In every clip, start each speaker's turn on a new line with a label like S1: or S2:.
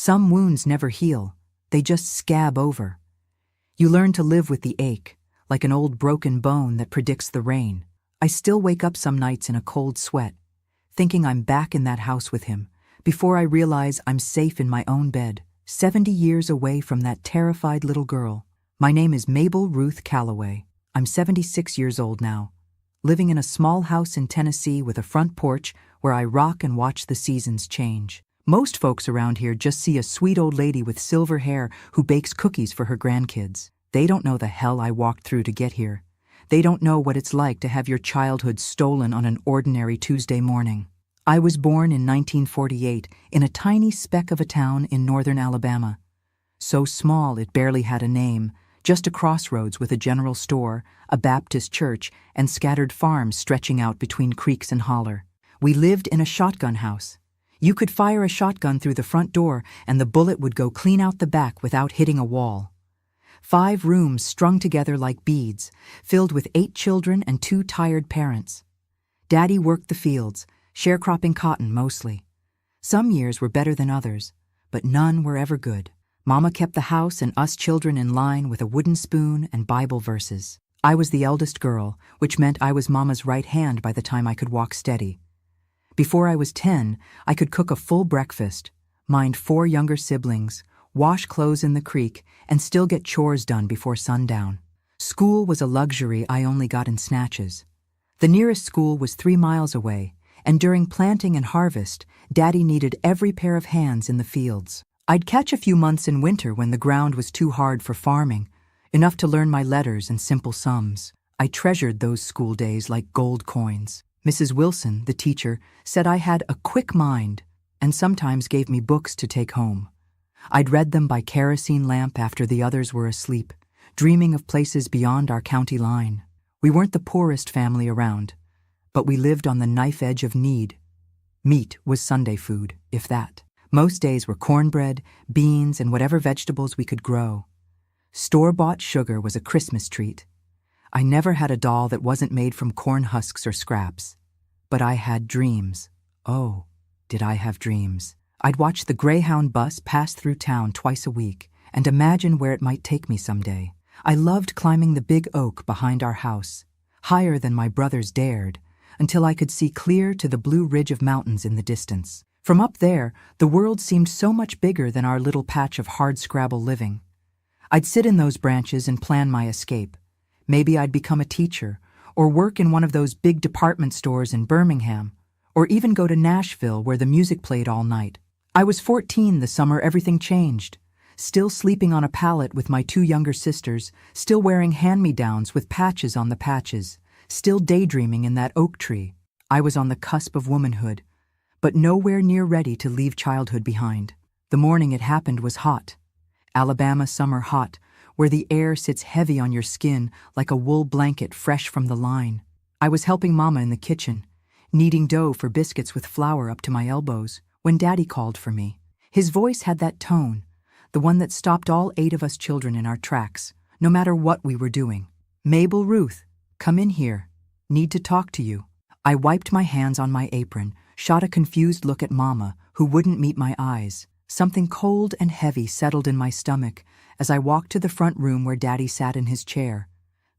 S1: Some wounds never heal, they just scab over. You learn to live with the ache, like an old broken bone that predicts the rain. I still wake up some nights in a cold sweat, thinking I'm back in that house with him, before I realize I'm safe in my own bed, 70 years away from that terrified little girl. My name is Mabel Ruth Calloway. I'm 76 years old now, living in a small house in Tennessee with a front porch where I rock and watch the seasons change. Most folks around here just see a sweet old lady with silver hair who bakes cookies for her grandkids. They don't know the hell I walked through to get here. They don't know what it's like to have your childhood stolen on an ordinary Tuesday morning. I was born in 1948 in a tiny speck of a town in northern Alabama. So small it barely had a name, just a crossroads with a general store, a Baptist church, and scattered farms stretching out between creeks and holler. We lived in a shotgun house. You could fire a shotgun through the front door and the bullet would go clean out the back without hitting a wall. 5 rooms strung together like beads, filled with 8 children and 2 tired parents. Daddy worked the fields, sharecropping cotton mostly. Some years were better than others, but none were ever good. Mama kept the house and us children in line with a wooden spoon and Bible verses. I was the eldest girl, which meant I was Mama's right hand by the time I could walk steady. Before I was 10, I could cook a full breakfast, mind 4 younger siblings, wash clothes in the creek, and still get chores done before sundown. School was a luxury I only got in snatches. The nearest school was 3 miles away, and during planting and harvest, Daddy needed every pair of hands in the fields. I'd catch a few months in winter when the ground was too hard for farming, enough to learn my letters and simple sums. I treasured those school days like gold coins. Mrs. Wilson, the teacher, said I had a quick mind and sometimes gave me books to take home. I'd read them by kerosene lamp after the others were asleep, dreaming of places beyond our county line. We weren't the poorest family around, but we lived on the knife edge of need. Meat was Sunday food, if that. Most days were cornbread, beans, and whatever vegetables we could grow. Store-bought sugar was a Christmas treat. I never had a doll that wasn't made from corn husks or scraps. But I had dreams. Oh, did I have dreams. I'd watch the Greyhound bus pass through town twice a week and imagine where it might take me someday. I loved climbing the big oak behind our house, higher than my brothers dared, until I could see clear to the blue ridge of mountains in the distance. From up there, the world seemed so much bigger than our little patch of hardscrabble living. I'd sit in those branches and plan my escape. Maybe I'd become a teacher, or work in one of those big department stores in Birmingham, or even go to Nashville where the music played all night. I was 14 the summer everything changed, still sleeping on a pallet with my 2 younger sisters, still wearing hand-me-downs with patches on the patches, still daydreaming in that oak tree. I was on the cusp of womanhood, but nowhere near ready to leave childhood behind. The morning it happened was hot. Alabama summer hot, where the air sits heavy on your skin like a wool blanket fresh from the line. I was helping Mama in the kitchen, kneading dough for biscuits with flour up to my elbows, when Daddy called for me. His voice had that tone, the one that stopped all 8 of us children in our tracks, no matter what we were doing. "Mabel Ruth, come in here. Need to talk to you." I wiped my hands on my apron, shot a confused look at Mama, who wouldn't meet my eyes. Something cold and heavy settled in my stomach as I walked to the front room where Daddy sat in his chair,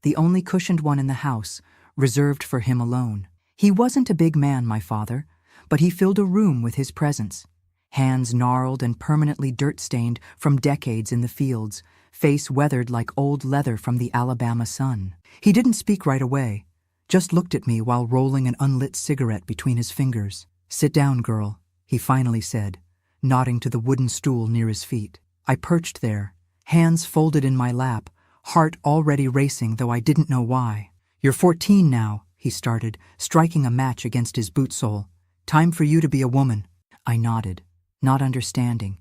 S1: the only cushioned one in the house, reserved for him alone. He wasn't a big man, my father, but he filled a room with his presence. Hands gnarled and permanently dirt-stained from decades in the fields, face weathered like old leather from the Alabama sun. He didn't speak right away, just looked at me while rolling an unlit cigarette between his fingers. "Sit down, girl," he finally said, nodding to the wooden stool near his feet. I perched there, hands folded in my lap, heart already racing, though I didn't know why. "You're 14 now," he started, striking a match against his boot sole. "Time for you to be a woman." I nodded, not understanding,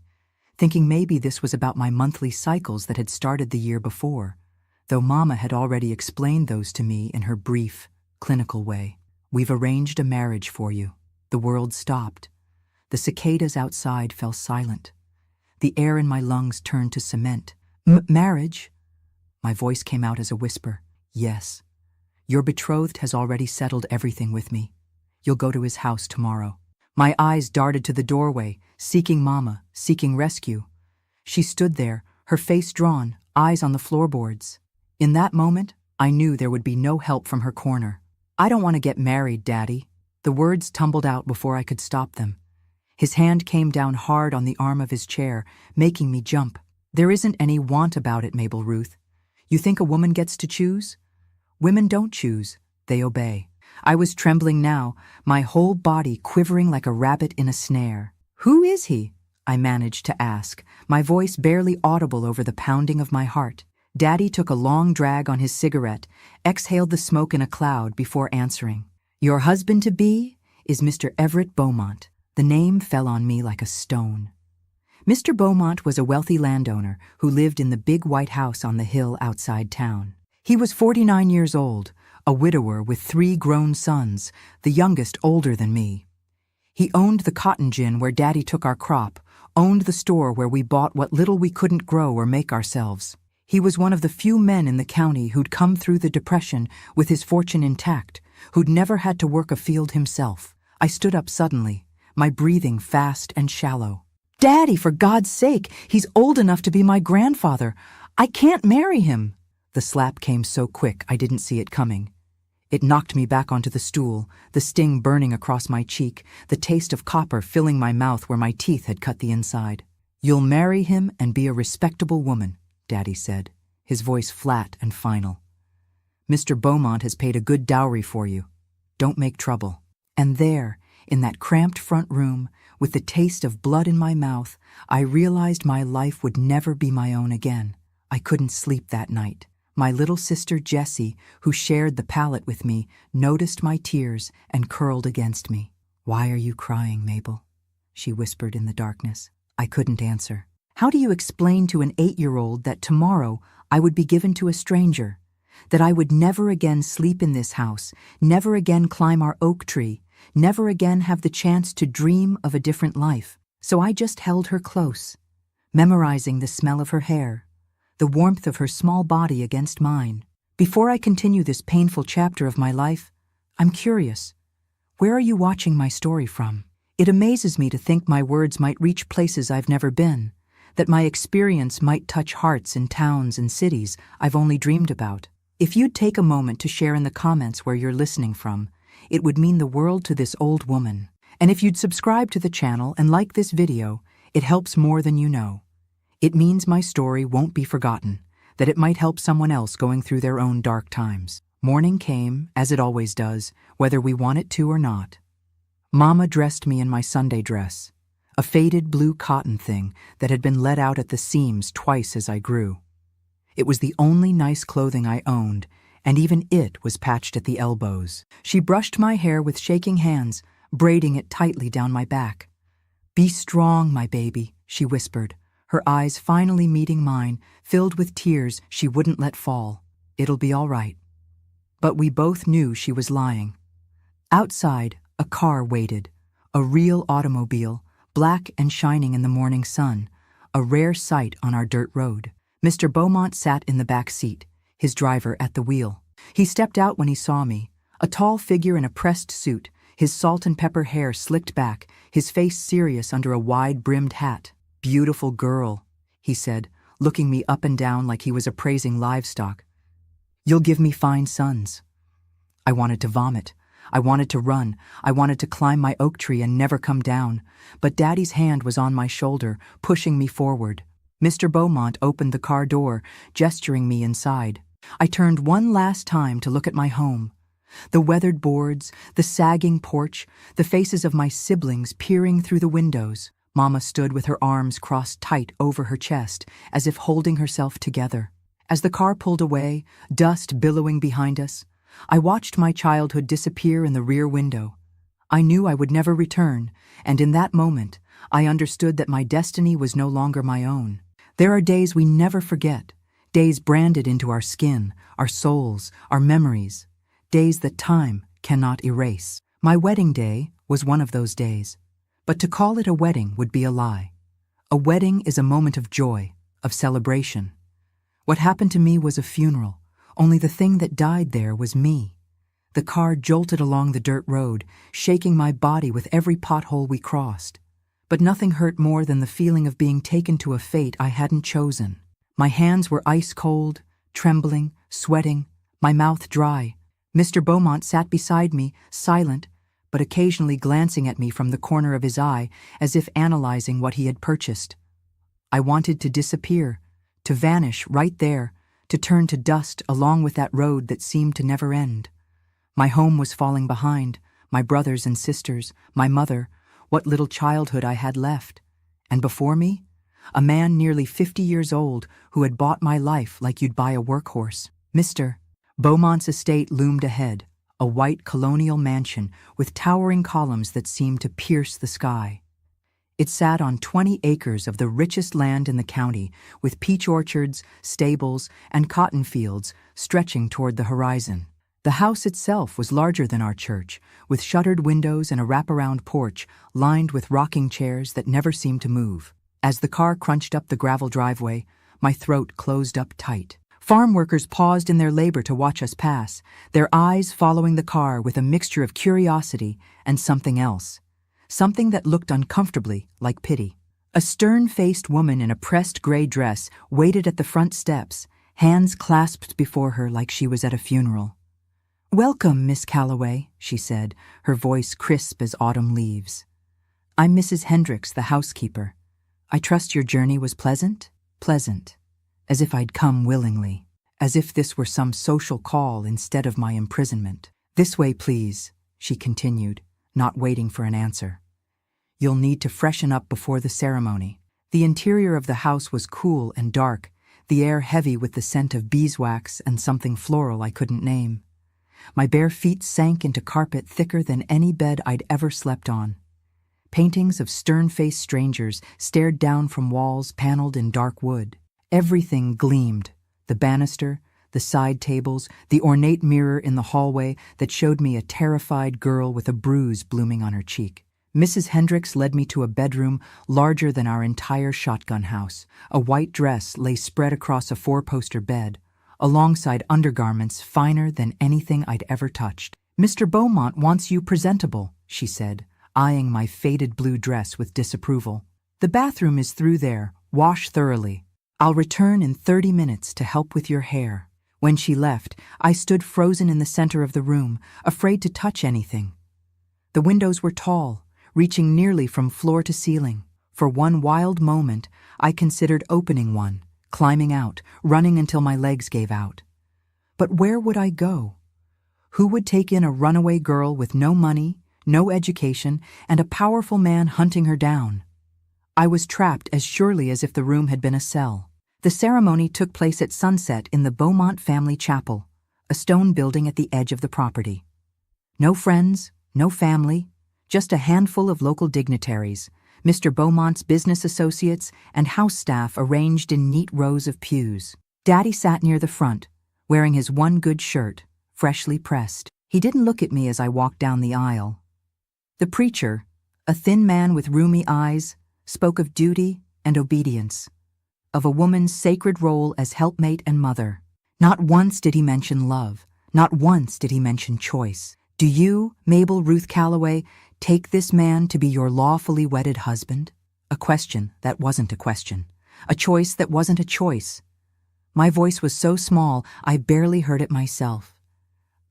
S1: thinking maybe this was about my monthly cycles that had started the year before, though Mama had already explained those to me in her brief, clinical way. "We've arranged a marriage for you." The world stopped. The cicadas outside fell silent. The air in my lungs turned to cement. Marriage?" My voice came out as a whisper. "Yes. Your betrothed has already settled everything with me. You'll go to his house tomorrow." My eyes darted to the doorway, seeking Mama, seeking rescue. She stood there, her face drawn, eyes on the floorboards. In that moment, I knew there would be no help from her corner. "I don't want to get married, Daddy." The words tumbled out before I could stop them. His hand came down hard on the arm of his chair, making me jump. "There isn't any want about it, Mabel Ruth. You think a woman gets to choose? Women don't choose, they obey." I was trembling now, my whole body quivering like a rabbit in a snare. "Who is he?" I managed to ask, my voice barely audible over the pounding of my heart. Daddy took a long drag on his cigarette, exhaled the smoke in a cloud before answering. "Your husband-to-be is Mr. Everett Beaumont." The name fell on me like a stone. Mr. Beaumont was a wealthy landowner who lived in the big white house on the hill outside town. He was 49 years old, a widower with 3 grown sons, the youngest older than me. He owned the cotton gin where Daddy took our crop, owned the store where we bought what little we couldn't grow or make ourselves. He was one of the few men in the county who'd come through the Depression with his fortune intact, who'd never had to work a field himself. I stood up suddenly, my breathing fast and shallow. "Daddy, for God's sake, he's old enough to be my grandfather. I can't marry him." The slap came so quick I didn't see it coming. It knocked me back onto the stool, the sting burning across my cheek, the taste of copper filling my mouth where my teeth had cut the inside. "You'll marry him and be a respectable woman," Daddy said, his voice flat and final. "Mr. Beaumont has paid a good dowry for you. Don't make trouble." And there, in that cramped front room, with the taste of blood in my mouth, I realized my life would never be my own again. I couldn't sleep that night. My little sister Jessie, who shared the pallet with me, noticed my tears and curled against me. "Why are you crying, Mabel?" she whispered in the darkness. I couldn't answer. How do you explain to an 8-year-old that tomorrow I would be given to a stranger? That I would never again sleep in this house, never again climb our oak tree, never again have the chance to dream of a different life? So I just held her close, memorizing the smell of her hair, the warmth of her small body against mine. Before I continue this painful chapter of my life, I'm curious. Where are you watching my story from? It amazes me to think my words might reach places I've never been, that my experience might touch hearts in towns and cities I've only dreamed about. If you'd take a moment to share in the comments where you're listening from, it would mean the world to this old woman. And if you'd subscribe to the channel and like this video, it helps more than you know. It means my story won't be forgotten, that it might help someone else going through their own dark times. Morning came, as it always does, whether we want it to or not. Mama dressed me in my Sunday dress, a faded blue cotton thing that had been let out at the seams twice as I grew. It was the only nice clothing I owned, and even it was patched at the elbows. She brushed my hair with shaking hands, braiding it tightly down my back. "Be strong, my baby," she whispered, her eyes finally meeting mine, filled with tears she wouldn't let fall. "It'll be all right." But we both knew she was lying. Outside, a car waited, a real automobile, black and shining in the morning sun, a rare sight on our dirt road. Mr. Beaumont sat in the back seat, his driver at the wheel. He stepped out when he saw me, a tall figure in a pressed suit, his salt and pepper hair slicked back, his face serious under a wide-brimmed hat. "Beautiful girl," he said, looking me up and down like he was appraising livestock. "You'll give me fine sons." I wanted to vomit. I wanted to run. I wanted to climb my oak tree and never come down. But Daddy's hand was on my shoulder, pushing me forward. Mr. Beaumont opened the car door, gesturing me inside. I turned one last time to look at my home. The weathered boards, the sagging porch, the faces of my siblings peering through the windows. Mama stood with her arms crossed tight over her chest, as if holding herself together. As the car pulled away, dust billowing behind us, I watched my childhood disappear in the rear window. I knew I would never return, and in that moment, I understood that my destiny was no longer my own. There are days we never forget, days branded into our skin, our souls, our memories, days that time cannot erase. My wedding day was one of those days. But to call it a wedding would be a lie. A wedding is a moment of joy, of celebration. What happened to me was a funeral, only the thing that died there was me. The car jolted along the dirt road, shaking my body with every pothole we crossed. But nothing hurt more than the feeling of being taken to a fate I hadn't chosen. My hands were ice cold, trembling, sweating, my mouth dry. Mr. Beaumont sat beside me, silent, but occasionally glancing at me from the corner of his eye as if analyzing what he had purchased. I wanted to disappear, to vanish right there, to turn to dust along with that road that seemed to never end. My home was falling behind, my brothers and sisters, my mother, what little childhood I had left. And before me, a man nearly 50 years old who had bought my life like you'd buy a workhorse. Mr. Beaumont's estate loomed ahead, a white colonial mansion with towering columns that seemed to pierce the sky. It sat on 20 acres of the richest land in the county, with peach orchards, stables, and cotton fields stretching toward the horizon. The house itself was larger than our church, with shuttered windows and a wraparound porch lined with rocking chairs that never seemed to move. As the car crunched up the gravel driveway, my throat closed up tight. Farm workers paused in their labor to watch us pass, their eyes following the car with a mixture of curiosity and something else, something that looked uncomfortably like pity. A stern-faced woman in a pressed gray dress waited at the front steps, hands clasped before her like she was at a funeral. "Welcome, Miss Calloway," she said, her voice crisp as autumn leaves. "I'm Mrs. Hendricks, the housekeeper. I trust your journey was pleasant?" Pleasant. As if I'd come willingly. As if this were some social call instead of my imprisonment. "This way, please," she continued, not waiting for an answer. "You'll need to freshen up before the ceremony." The interior of the house was cool and dark, the air heavy with the scent of beeswax and something floral I couldn't name. My bare feet sank into carpet thicker than any bed I'd ever slept on. Paintings of stern-faced strangers stared down from walls paneled in dark wood. Everything gleamed, the banister, the side tables, the ornate mirror in the hallway that showed me a terrified girl with a bruise blooming on her cheek. Mrs. Hendricks led me to a bedroom larger than our entire shotgun house. A white dress lay spread across a four-poster bed, alongside undergarments finer than anything I'd ever touched. "Mr. Beaumont wants you presentable," she said, eyeing my faded blue dress with disapproval. "The bathroom is through there. Wash thoroughly. I'll return in 30 minutes to help with your hair." When she left, I stood frozen in the center of the room, afraid to touch anything. The windows were tall, reaching nearly from floor to ceiling. For one wild moment, I considered opening one, climbing out, running until my legs gave out. But where would I go? Who would take in a runaway girl with no money, no education, and a powerful man hunting her down? I was trapped as surely as if the room had been a cell. The ceremony took place at sunset in the Beaumont family chapel, a stone building at the edge of the property. No friends, no family, just a handful of local dignitaries, Mr. Beaumont's business associates, and house staff arranged in neat rows of pews. Daddy sat near the front, wearing his one good shirt, freshly pressed. He didn't look at me as I walked down the aisle. The preacher, a thin man with rheumy eyes, spoke of duty and obedience, of a woman's sacred role as helpmate and mother. Not once did he mention love. Not once did he mention choice. "Do you, Mabel Ruth Calloway, take this man to be your lawfully wedded husband?" A question that wasn't a question. A choice that wasn't a choice. My voice was so small, I barely heard it myself.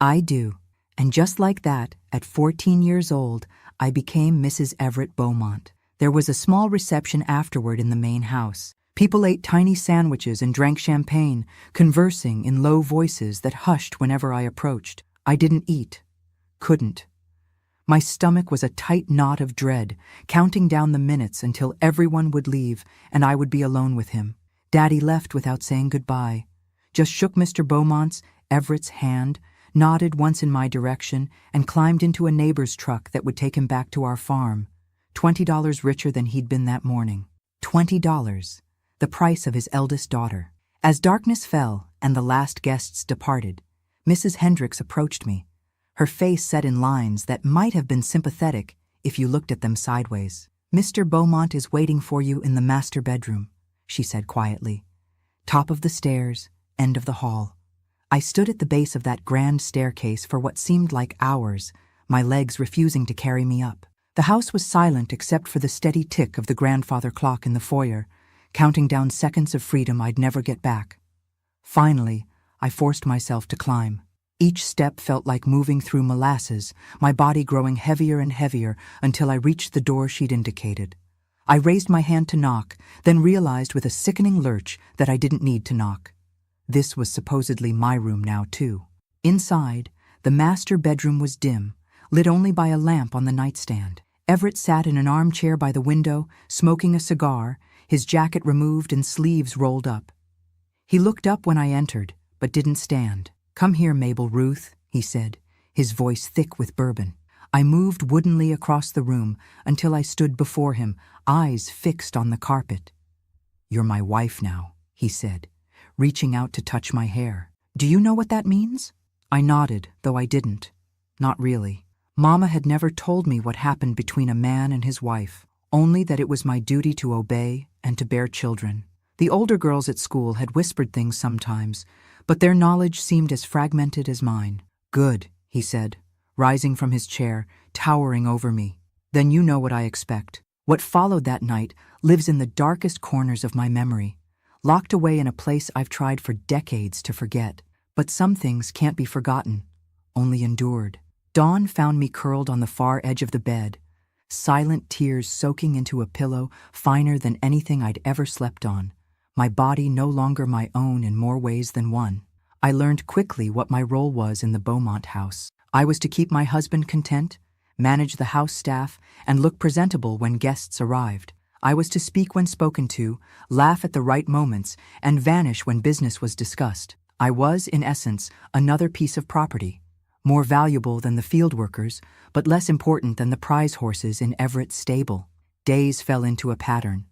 S1: "I do." And just like that, at 14 years old, I became Mrs. Everett Beaumont. There was a small reception afterward in the main house. People ate tiny sandwiches and drank champagne, conversing in low voices that hushed whenever I approached. I didn't eat. Couldn't. My stomach was a tight knot of dread, counting down the minutes until everyone would leave and I would be alone with him. Daddy left without saying goodbye, just shook Mr. Beaumont's, Everett's, hand, nodded once in my direction, and climbed into a neighbor's truck that would take him back to our farm, $20 richer than he'd been that morning. $20. The price of his eldest daughter. As darkness fell and the last guests departed, Mrs. Hendricks approached me, her face set in lines that might have been sympathetic if you looked at them sideways. "Mr. Beaumont is waiting for you in the master bedroom," she said quietly. "Top of the stairs, end of the hall. I stood at the base of that grand staircase for what seemed like hours, my legs refusing to carry me up. The house was silent except for the steady tick of the grandfather clock in the foyer, counting down seconds of freedom I'd never get back. Finally, I forced myself to climb. Each step felt like moving through molasses, my body growing heavier and heavier until I reached the door she'd indicated. I raised my hand to knock, then realized with a sickening lurch that I didn't need to knock. This was supposedly my room now, too. Inside, the master bedroom was dim, lit only by a lamp on the nightstand. Everett sat in an armchair by the window, smoking a cigar, his jacket removed and sleeves rolled up. He looked up when I entered, but didn't stand. "Come here, Mabel Ruth," he said, his voice thick with bourbon. I moved woodenly across the room until I stood before him, eyes fixed on the carpet. "You're my wife now," he said, reaching out to touch my hair. "Do you know what that means?" I nodded, though I didn't. Not really. Mama had never told me what happened between a man and his wife, only that it was my duty to obey and to bear children. The older girls at school had whispered things sometimes, but their knowledge seemed as fragmented as mine. "Good," he said, rising from his chair, towering over me. "Then you know what I expect." What followed that night lives in the darkest corners of my memory, locked away in a place I've tried for decades to forget. But some things can't be forgotten, only endured. Dawn found me curled on the far edge of the bed, silent tears soaking into a pillow finer than anything I'd ever slept on, my body no longer my own in more ways than one. I learned quickly what my role was in the Beaumont house. I was to keep my husband content, manage the house staff, and look presentable when guests arrived. I was to speak when spoken to, laugh at the right moments, and vanish when business was discussed. I was, in essence, another piece of property, more valuable than the field workers, but less important than the prize horses in Everett's stable. Days fell into a pattern.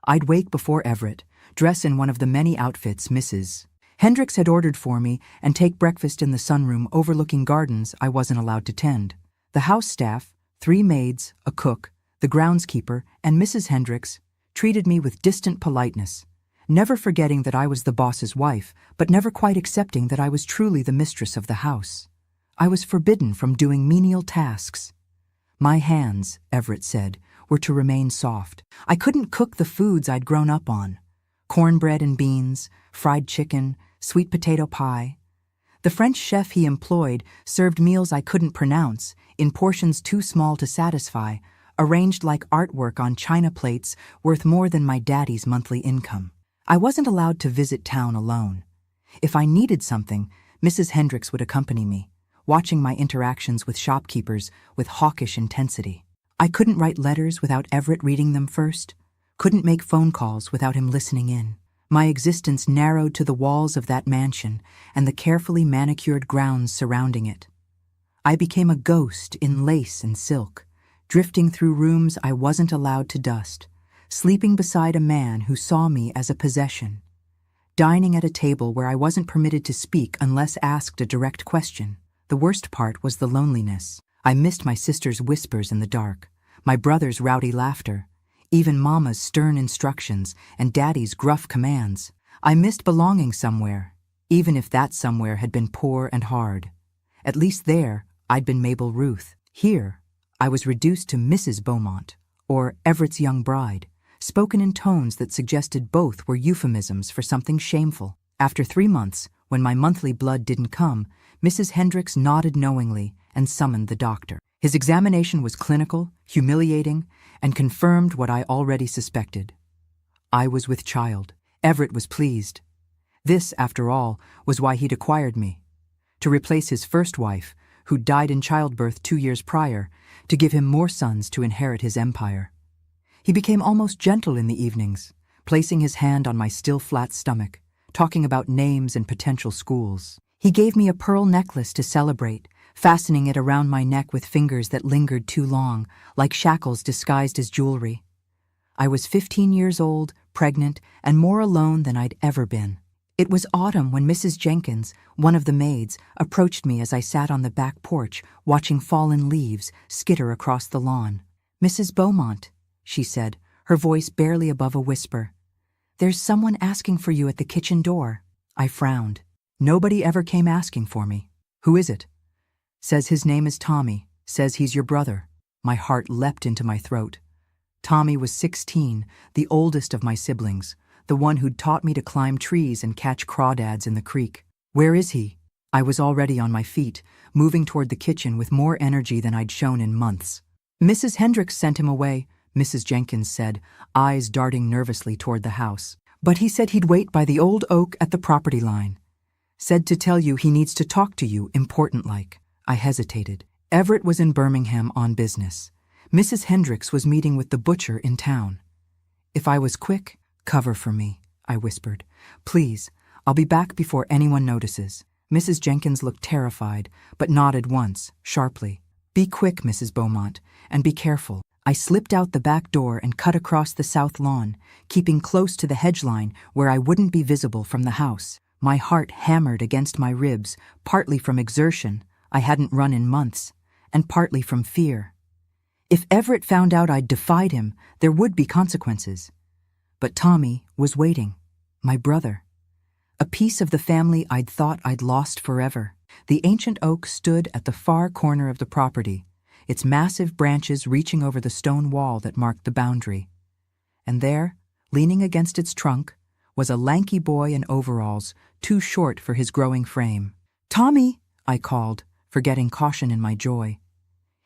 S1: I'd wake before Everett, dress in one of the many outfits Mrs. Hendricks had ordered for me, and take breakfast in the sunroom overlooking gardens I wasn't allowed to tend. The house staff, 3 maids, a cook, the groundskeeper, and Mrs. Hendricks treated me with distant politeness, never forgetting that I was the boss's wife, but never quite accepting that I was truly the mistress of the house. I was forbidden from doing menial tasks. My hands, Everett said, were to remain soft. I couldn't cook the foods I'd grown up on: cornbread and beans, fried chicken, sweet potato pie. The French chef he employed served meals I couldn't pronounce, in portions too small to satisfy, arranged like artwork on china plates worth more than my daddy's monthly income. I wasn't allowed to visit town alone. If I needed something, Mrs. Hendricks would accompany me, watching my interactions with shopkeepers with hawkish intensity. I couldn't write letters without Everett reading them first, couldn't make phone calls without him listening in. My existence narrowed to the walls of that mansion and the carefully manicured grounds surrounding it. I became a ghost in lace and silk, drifting through rooms I wasn't allowed to dust, sleeping beside a man who saw me as a possession, dining at a table where I wasn't permitted to speak unless asked a direct question. The worst part was the loneliness. I missed my sister's whispers in the dark, my brother's rowdy laughter, even Mama's stern instructions and Daddy's gruff commands. I missed belonging somewhere, even if that somewhere had been poor and hard. At least there, I'd been Mabel Ruth. Here, I was reduced to Mrs. Beaumont, or Everett's young bride, spoken in tones that suggested both were euphemisms for something shameful. After 3 months, when my monthly blood didn't come, Mrs. Hendricks nodded knowingly and summoned the doctor. His examination was clinical, humiliating, and confirmed what I already suspected. I was with child. Everett was pleased. This, after all, was why he'd acquired me: to replace his first wife, who died in childbirth 2 years prior, to give him more sons to inherit his empire. He became almost gentle in the evenings, placing his hand on my still flat stomach, talking about names and potential schools. He gave me a pearl necklace to celebrate, fastening it around my neck with fingers that lingered too long, like shackles disguised as jewelry. I was 15 years old, pregnant, and more alone than I'd ever been. It was autumn when Mrs. Jenkins, one of the maids, approached me as I sat on the back porch watching fallen leaves skitter across the lawn. "Mrs. Beaumont," she said, her voice barely above a whisper, "there's someone asking for you at the kitchen door." I frowned. Nobody ever came asking for me. Who is it? Says his name is Tommy. Says he's your brother. My heart leapt into my throat. Tommy was 16, the oldest of my siblings, the one who'd taught me to climb trees and catch crawdads in the creek. Where is he? I was already on my feet, moving toward the kitchen with more energy than I'd shown in months. Mrs. Hendricks sent him away, Mrs. Jenkins said, eyes darting nervously toward the house. But he said he'd wait by the old oak at the property line. Said to tell you he needs to talk to you, important-like. I hesitated. Everett was in Birmingham on business. Mrs. Hendricks was meeting with the butcher in town. If I was quick, cover for me, I whispered. Please, I'll be back before anyone notices. Mrs. Jenkins looked terrified, but nodded once, sharply. Be quick, Mrs. Beaumont, and be careful. I slipped out the back door and cut across the south lawn, keeping close to the hedge line where I wouldn't be visible from the house. My heart hammered against my ribs, partly from exertion, I hadn't run in months, and partly from fear. If Everett found out I'd defied him, there would be consequences. But Tommy was waiting, my brother. A piece of the family I'd thought I'd lost forever. The ancient oak stood at the far corner of the property, its massive branches reaching over the stone wall that marked the boundary. And there, leaning against its trunk, was a lanky boy in overalls, too short for his growing frame. Tommy, I called, forgetting caution in my joy.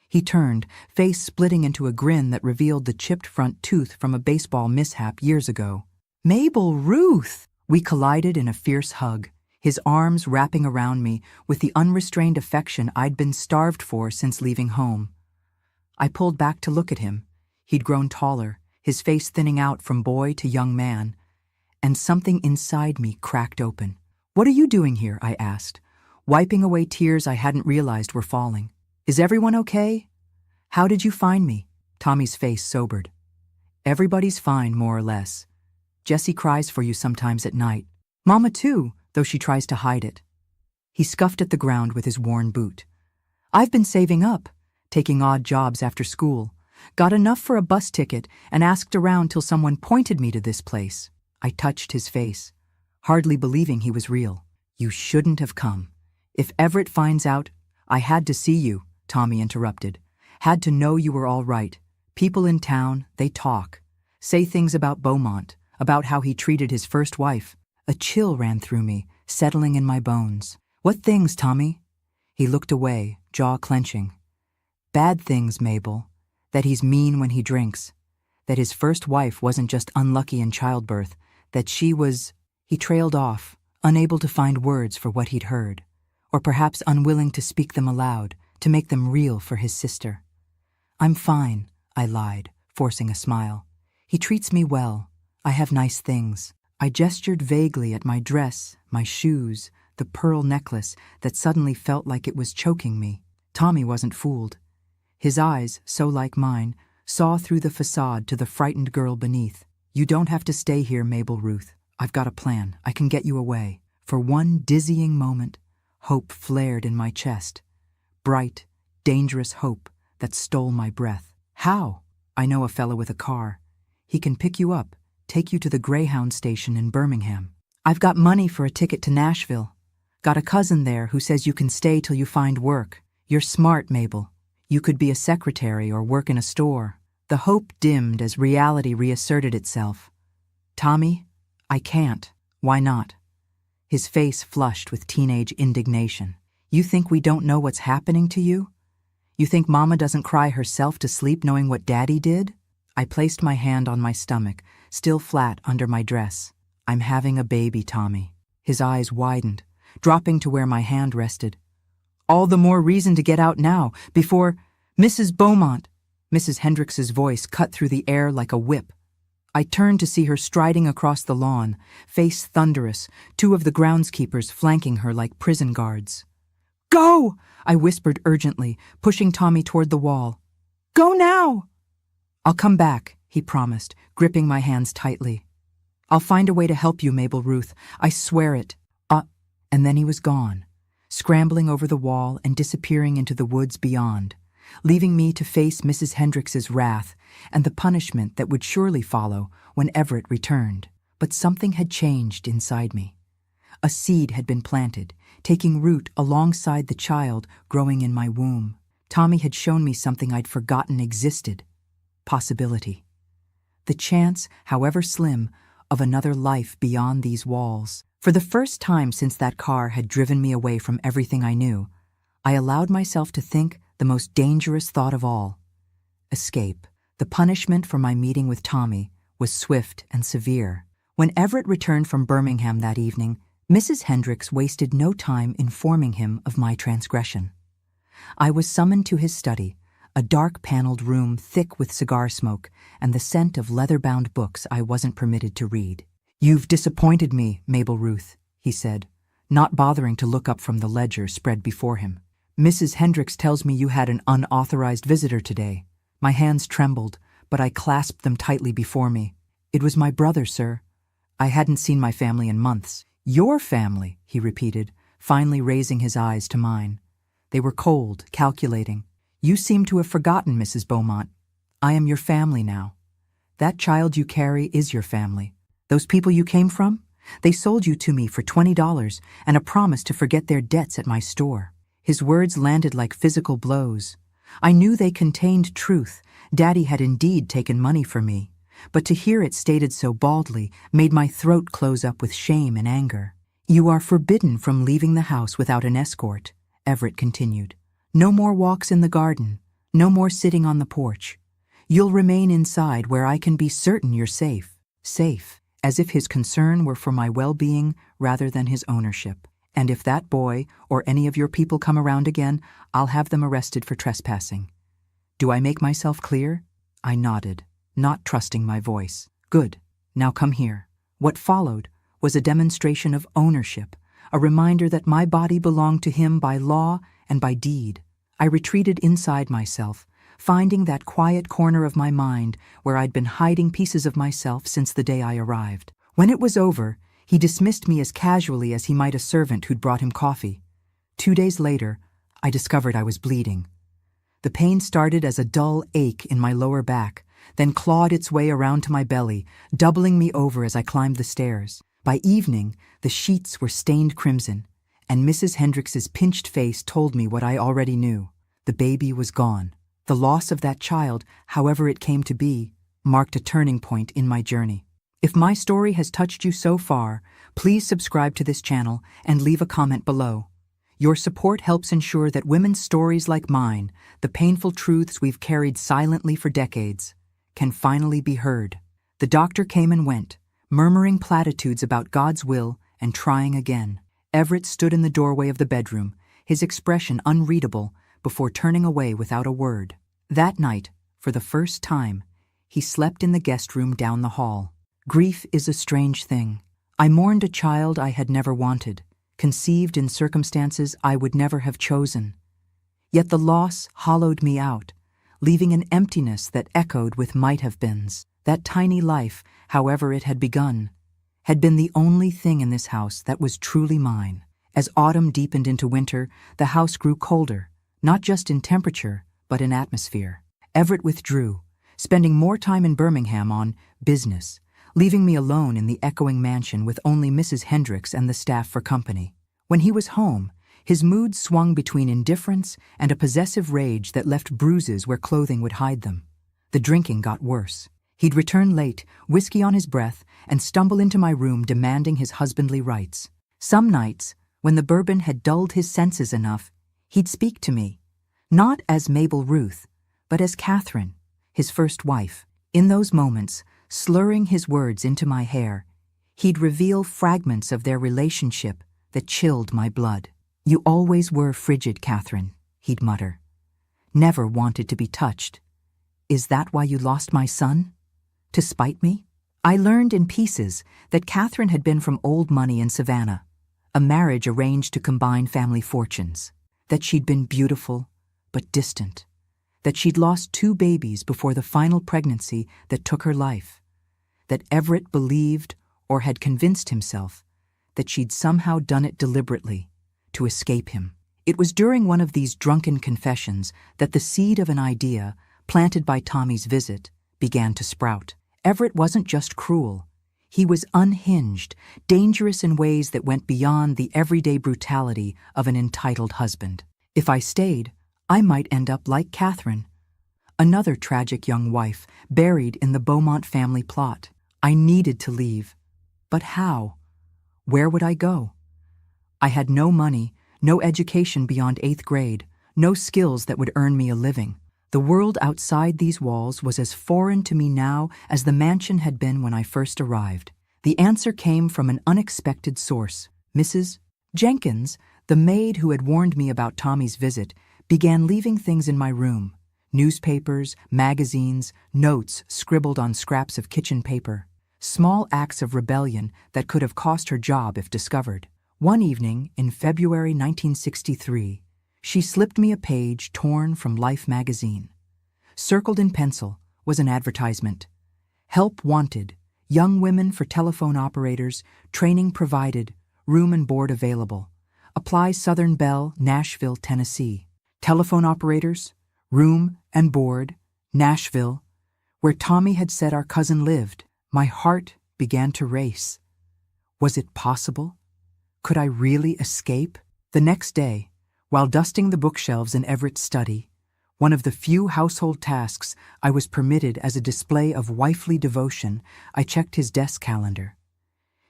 S1: He turned, face splitting into a grin that revealed the chipped front tooth from a baseball mishap years ago. Mabel Ruth! We collided in a fierce hug, his arms wrapping around me with the unrestrained affection I'd been starved for since leaving home. I pulled back to look at him. He'd grown taller, his face thinning out from boy to young man, and something inside me cracked open. What are you doing here? I asked, wiping away tears I hadn't realized were falling. Is everyone okay? How did you find me? Tommy's face sobered. Everybody's fine, more or less. Jessie cries for you sometimes at night. Mama too, though she tries to hide it. He scuffed at the ground with his worn boot. I've been saving up, taking odd jobs after school, got enough for a bus ticket and asked around till someone pointed me to this place. I touched his face, hardly believing he was real. You shouldn't have come. If Everett finds out, I had to see you, Tommy interrupted. Had to know you were all right. People in town, they talk. Say things about Beaumont, about how he treated his first wife. A chill ran through me, settling in my bones. What things, Tommy? He looked away, jaw clenching. Bad things, Mabel. That he's mean when he drinks. That his first wife wasn't just unlucky in childbirth. That she was... He trailed off, unable to find words for what he'd heard. Or perhaps unwilling to speak them aloud, to make them real for his sister. I'm fine, I lied, forcing a smile. He treats me well. I have nice things. I gestured vaguely at my dress, my shoes, the pearl necklace that suddenly felt like it was choking me. Tommy wasn't fooled. His eyes, so like mine, saw through the facade to the frightened girl beneath. You don't have to stay here, Mabel Ruth. I've got a plan. I can get you away. For one dizzying moment, hope flared in my chest. Bright, dangerous hope that stole my breath. How? I know a fellow with a car. He can pick you up, take you to the Greyhound station in Birmingham. I've got money for a ticket to Nashville. Got a cousin there who says you can stay till you find work. You're smart, Mabel. You could be a secretary or work in a store. The hope dimmed as reality reasserted itself. Tommy, I can't. Why not? His face flushed with teenage indignation. You think we don't know what's happening to you? You think Mama doesn't cry herself to sleep knowing what Daddy did? I placed my hand on my stomach, still flat under my dress. I'm having a baby, Tommy. His eyes widened, dropping to where my hand rested. All the more reason to get out now, before... Mrs. Beaumont! Mrs. Hendricks's voice cut through the air like a whip. I turned to see her striding across the lawn, face thunderous, two of the groundskeepers flanking her like prison guards. Go! I whispered urgently, pushing Tommy toward the wall. Go now! I'll come back, he promised, gripping my hands tightly. I'll find a way to help you, Mabel Ruth. I swear it. And then he was gone, scrambling over the wall and disappearing into the woods beyond, leaving me to face Mrs. Hendricks's wrath and the punishment that would surely follow when Everett returned. But something had changed inside me. A seed had been planted, taking root alongside the child growing in my womb. Tommy had shown me something I'd forgotten existed. Possibility. The chance, however slim, of another life beyond these walls. For the first time since that car had driven me away from everything I knew, I allowed myself to think the most dangerous thought of all. Escape. The punishment for my meeting with Tommy was swift and severe. When Everett returned from Birmingham that evening, Mrs. Hendricks wasted no time informing him of my transgression. I was summoned to his study, a dark-paneled room thick with cigar smoke and the scent of leather-bound books I wasn't permitted to read. "You've disappointed me, Mabel Ruth," he said, not bothering to look up from the ledger spread before him. "Mrs. Hendricks tells me you had an unauthorized visitor today." My hands trembled, but I clasped them tightly before me. "It was my brother, sir. I hadn't seen my family in months." "Your family," he repeated, finally raising his eyes to mine. They were cold, calculating. "You seem to have forgotten, Mrs. Beaumont. I am your family now. That child you carry is your family. Those people you came from, they sold you to me for $20 and a promise to forget their debts at my store." His words landed like physical blows. I knew they contained truth. Daddy had indeed taken money from me, but to hear it stated so baldly made my throat close up with shame and anger. "You are forbidden from leaving the house without an escort," Everett continued. "No more walks in the garden, no more sitting on the porch. You'll remain inside where I can be certain you're safe." Safe, as if his concern were for my well-being rather than his ownership. "And if that boy or any of your people come around again, I'll have them arrested for trespassing. Do I make myself clear?" I nodded, not trusting my voice. "Good. Now come here." What followed was a demonstration of ownership, a reminder that my body belonged to him by law and by deed. I retreated inside myself, finding that quiet corner of my mind where I'd been hiding pieces of myself since the day I arrived. When it was over, he dismissed me as casually as he might a servant who'd brought him coffee. 2 days later, I discovered I was bleeding. The pain started as a dull ache in my lower back, then clawed its way around to my belly, doubling me over as I climbed the stairs. By evening, the sheets were stained crimson, and Mrs. Hendricks's pinched face told me what I already knew. The baby was gone. The loss of that child, however it came to be, marked a turning point in my journey. If my story has touched you so far, please subscribe to this channel and leave a comment below. Your support helps ensure that women's stories like mine, the painful truths we've carried silently for decades, can finally be heard. The doctor came and went, murmuring platitudes about God's will and trying again. Everett stood in the doorway of the bedroom, his expression unreadable, before turning away without a word. That night, for the first time, he slept in the guest room down the hall. Grief is a strange thing. I mourned a child I had never wanted, conceived in circumstances I would never have chosen. Yet the loss hollowed me out, leaving an emptiness that echoed with might-have-beens. That tiny life, however it had begun, had been the only thing in this house that was truly mine. As autumn deepened into winter, the house grew colder, not just in temperature, but in atmosphere. Everett withdrew, spending more time in Birmingham on business, leaving me alone in the echoing mansion with only Mrs. Hendricks and the staff for company. When he was home, his mood swung between indifference and a possessive rage that left bruises where clothing would hide them. The drinking got worse. He'd return late, whiskey on his breath, and stumble into my room demanding his husbandly rights. Some nights, when the bourbon had dulled his senses enough, he'd speak to me, not as Mabel Ruth, but as Catherine, his first wife. In those moments, slurring his words into my hair, he'd reveal fragments of their relationship that chilled my blood. "You always were frigid, Catherine," he'd mutter. "Never wanted to be touched. Is that why you lost my son? To spite me?" I learned in pieces that Catherine had been from old money in Savannah, a marriage arranged to combine family fortunes, that she'd been beautiful but distant, that she'd lost 2 babies before the final pregnancy that took her life, that Everett believed or had convinced himself that she'd somehow done it deliberately to escape him. It was during one of these drunken confessions that the seed of an idea, planted by Tommy's visit, began to sprout. Everett wasn't just cruel. He was unhinged, dangerous in ways that went beyond the everyday brutality of an entitled husband. If I stayed, I might end up like Catherine, another tragic young wife buried in the Beaumont family plot. I needed to leave. But how? Where would I go? I had no money, no education beyond 8th grade, no skills that would earn me a living. The world outside these walls was as foreign to me now as the mansion had been when I first arrived. The answer came from an unexpected source. Mrs. Jenkins, the maid who had warned me about Tommy's visit, began leaving things in my room: newspapers, magazines, notes scribbled on scraps of kitchen paper. Small acts of rebellion that could have cost her job if discovered. One evening in February 1963, she slipped me a page torn from Life magazine. Circled in pencil was an advertisement. Help wanted, young women for telephone operators, training provided, room and board available. Apply Southern Bell, Nashville, Tennessee. Telephone operators, room and board, Nashville, where Tommy had said our cousin lived. My heart began to race. Was it possible? Could I really escape? The next day, while dusting the bookshelves in Everett's study, one of the few household tasks I was permitted as a display of wifely devotion, I checked his desk calendar.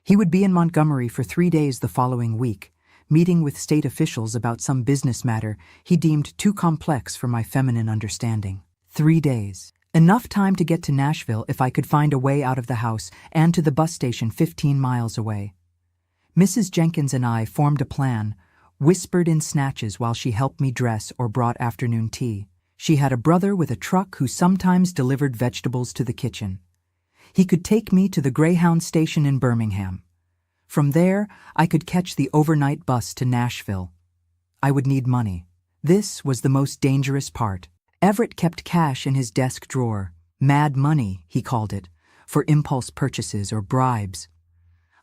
S1: He would be in Montgomery for 3 days the following week, meeting with state officials about some business matter he deemed too complex for my feminine understanding. 3 days. Enough time to get to Nashville if I could find a way out of the house and to the bus station 15 miles away. Mrs. Jenkins and I formed a plan, whispered in snatches while she helped me dress or brought afternoon tea. She had a brother with a truck who sometimes delivered vegetables to the kitchen. He could take me to the Greyhound station in Birmingham. From there, I could catch the overnight bus to Nashville. I would need money. This was the most dangerous part. Everett kept cash in his desk drawer. Mad money, he called it, for impulse purchases or bribes.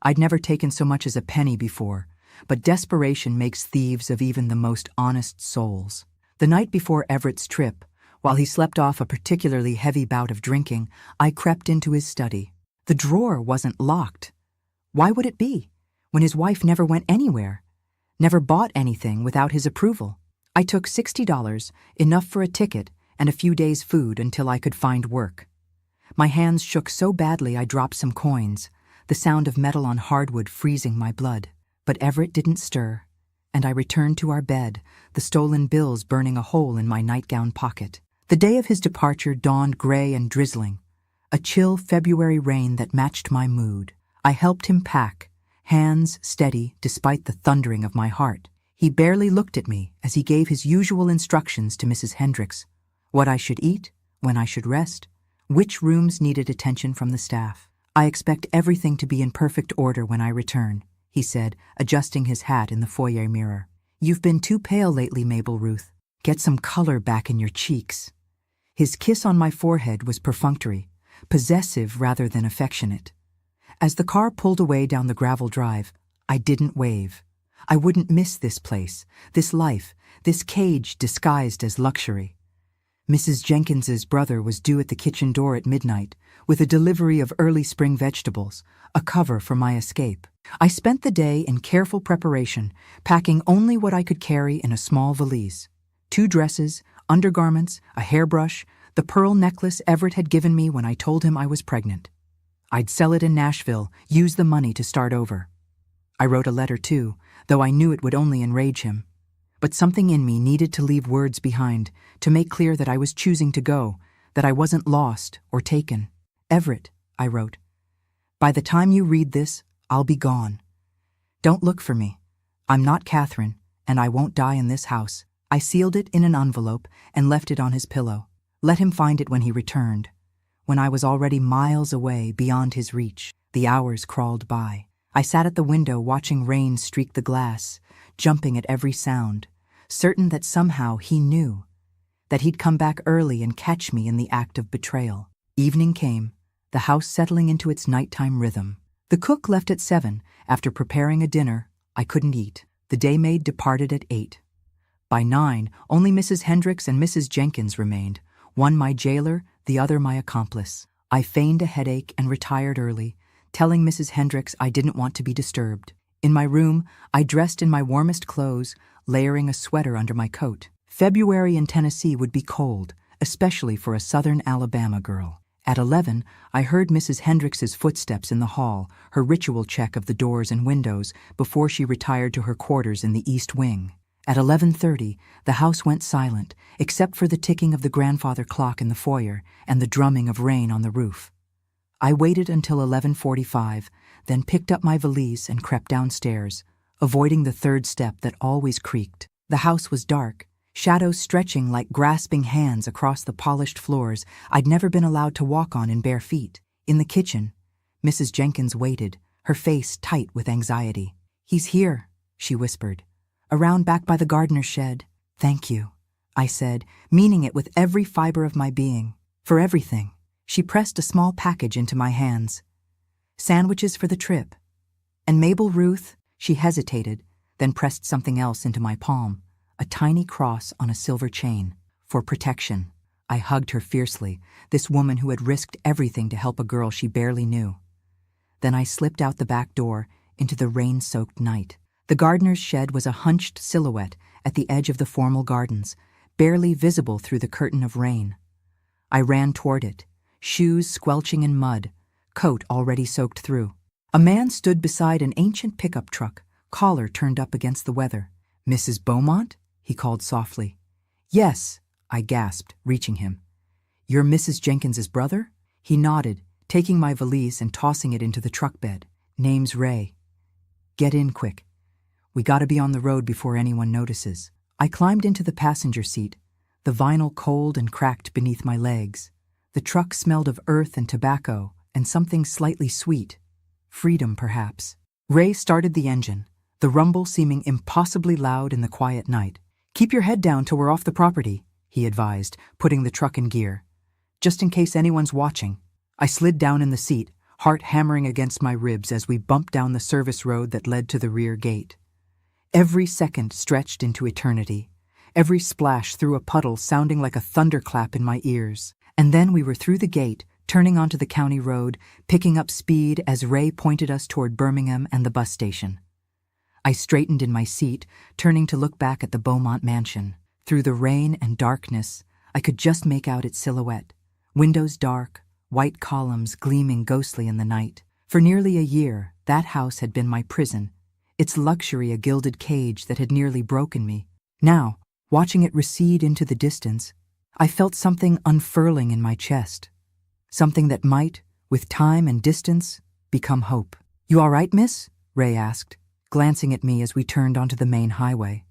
S1: I'd never taken so much as a penny before, but desperation makes thieves of even the most honest souls. The night before Everett's trip, while he slept off a particularly heavy bout of drinking, I crept into his study. The drawer wasn't locked. Why would it be, when his wife never went anywhere, never bought anything without his approval? I took $60, enough for a ticket and a few days' food until I could find work. My hands shook so badly I dropped some coins, the sound of metal on hardwood freezing my blood. But Everett didn't stir, and I returned to our bed, the stolen bills burning a hole in my nightgown pocket. The day of his departure dawned gray and drizzling, a chill February rain that matched my mood. I helped him pack, hands steady despite the thundering of my heart. He barely looked at me as he gave his usual instructions to Mrs. Hendricks: what I should eat, when I should rest, which rooms needed attention from the staff. I expect everything to be in perfect order when I return, he said, adjusting his hat in the foyer mirror. You've been too pale lately, Mabel Ruth. Get some color back in your cheeks. His kiss on my forehead was perfunctory, possessive rather than affectionate. As the car pulled away down the gravel drive, I didn't wave. I wouldn't miss this place, this life, this cage disguised as luxury. Mrs. Jenkins's brother was due at the kitchen door at midnight, with a delivery of early spring vegetables, a cover for my escape. I spent the day in careful preparation, packing only what I could carry in a small valise: 2 dresses, undergarments, a hairbrush, the pearl necklace Everett had given me when I told him I was pregnant. I'd sell it in Nashville, use the money to start over. I wrote a letter too, though I knew it would only enrage him. But something in me needed to leave words behind, to make clear that I was choosing to go, that I wasn't lost or taken. Everett, I wrote, by the time you read this, I'll be gone. Don't look for me. I'm not Catherine, and I won't die in this house. I sealed it in an envelope and left it on his pillow. Let him find it when he returned. When I was already miles away, beyond his reach, the hours crawled by. I sat at the window watching rain streak the glass, jumping at every sound, certain that somehow he knew, that he'd come back early and catch me in the act of betrayal. Evening came, the house settling into its nighttime rhythm. The cook left at 7, after preparing a dinner I couldn't eat. The day-maid departed at 8. By 9, only Mrs. Hendricks and Mrs. Jenkins remained, one my jailer, the other my accomplice. I feigned a headache and retired early, telling Mrs. Hendricks I didn't want to be disturbed. In my room, I dressed in my warmest clothes, layering a sweater under my coat. February in Tennessee would be cold, especially for a southern Alabama girl. At 11, I heard Mrs. Hendricks's footsteps in the hall, her ritual check of the doors and windows before she retired to her quarters in the East Wing. At 11:30, the house went silent, except for the ticking of the grandfather clock in the foyer and the drumming of rain on the roof. I waited until 11:45, then picked up my valise and crept downstairs, avoiding the third step that always creaked. The house was dark, shadows stretching like grasping hands across the polished floors I'd never been allowed to walk on in bare feet. In the kitchen, Mrs. Jenkins waited, her face tight with anxiety. "He's here," she whispered. "Around back by the gardener's shed." "Thank you," I said, meaning it with every fiber of my being. "For everything." She pressed a small package into my hands. "Sandwiches for the trip." "And Mabel Ruth," she hesitated, then pressed something else into my palm, a tiny cross on a silver chain. "For protection." I hugged her fiercely, this woman who had risked everything to help a girl she barely knew. Then I slipped out the back door into the rain-soaked night. The gardener's shed was a hunched silhouette at the edge of the formal gardens, barely visible through the curtain of rain. I ran toward it, shoes squelching in mud, coat already soaked through. A man stood beside an ancient pickup truck, collar turned up against the weather. "Mrs. Beaumont?" he called softly. "Yes," I gasped, reaching him. "You're Mrs. Jenkins's brother?" He nodded, taking my valise and tossing it into the truck bed. "Name's Ray. Get in quick. We gotta be on the road before anyone notices." I climbed into the passenger seat, the vinyl cold and cracked beneath my legs. The truck smelled of earth and tobacco and something slightly sweet. Freedom, perhaps. Ray started the engine, the rumble seeming impossibly loud in the quiet night. "Keep your head down till we're off the property," he advised, putting the truck in gear. "Just in case anyone's watching." I slid down in the seat, heart hammering against my ribs as we bumped down the service road that led to the rear gate. Every second stretched into eternity, every splash through a puddle sounding like a thunderclap in my ears. And then we were through the gate, turning onto the county road, picking up speed as Ray pointed us toward Birmingham and the bus station. I straightened in my seat, turning to look back at the Beaumont mansion. Through the rain and darkness, I could just make out its silhouette. Windows dark, white columns gleaming ghostly in the night. For nearly a year, that house had been my prison, its luxury a gilded cage that had nearly broken me. Now, watching it recede into the distance, I felt something unfurling in my chest. Something that might, with time and distance, become hope. "You all right, miss?" Ray asked, glancing at me as we turned onto the main highway.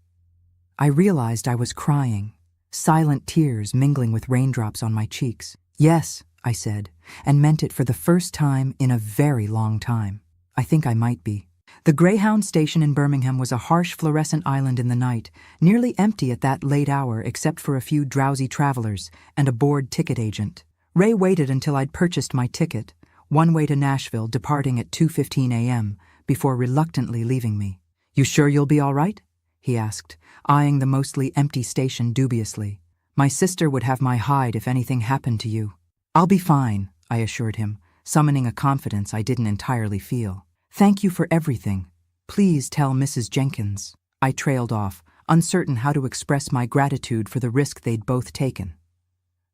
S1: I realized I was crying, silent tears mingling with raindrops on my cheeks. "Yes," I said, and meant it for the first time in a very long time. "I think I might be." The Greyhound station in Birmingham was a harsh fluorescent island in the night, nearly empty at that late hour except for a few drowsy travelers and a bored ticket agent. Ray waited until I'd purchased my ticket, one way to Nashville departing at 2:15 a.m., before reluctantly leaving me. "You sure you'll be all right?" he asked, eyeing the mostly empty station dubiously. "My sister would have my hide if anything happened to you." "I'll be fine," I assured him, summoning a confidence I didn't entirely feel. "Thank you for everything. Please tell Mrs. Jenkins." I trailed off, uncertain how to express my gratitude for the risk they'd both taken.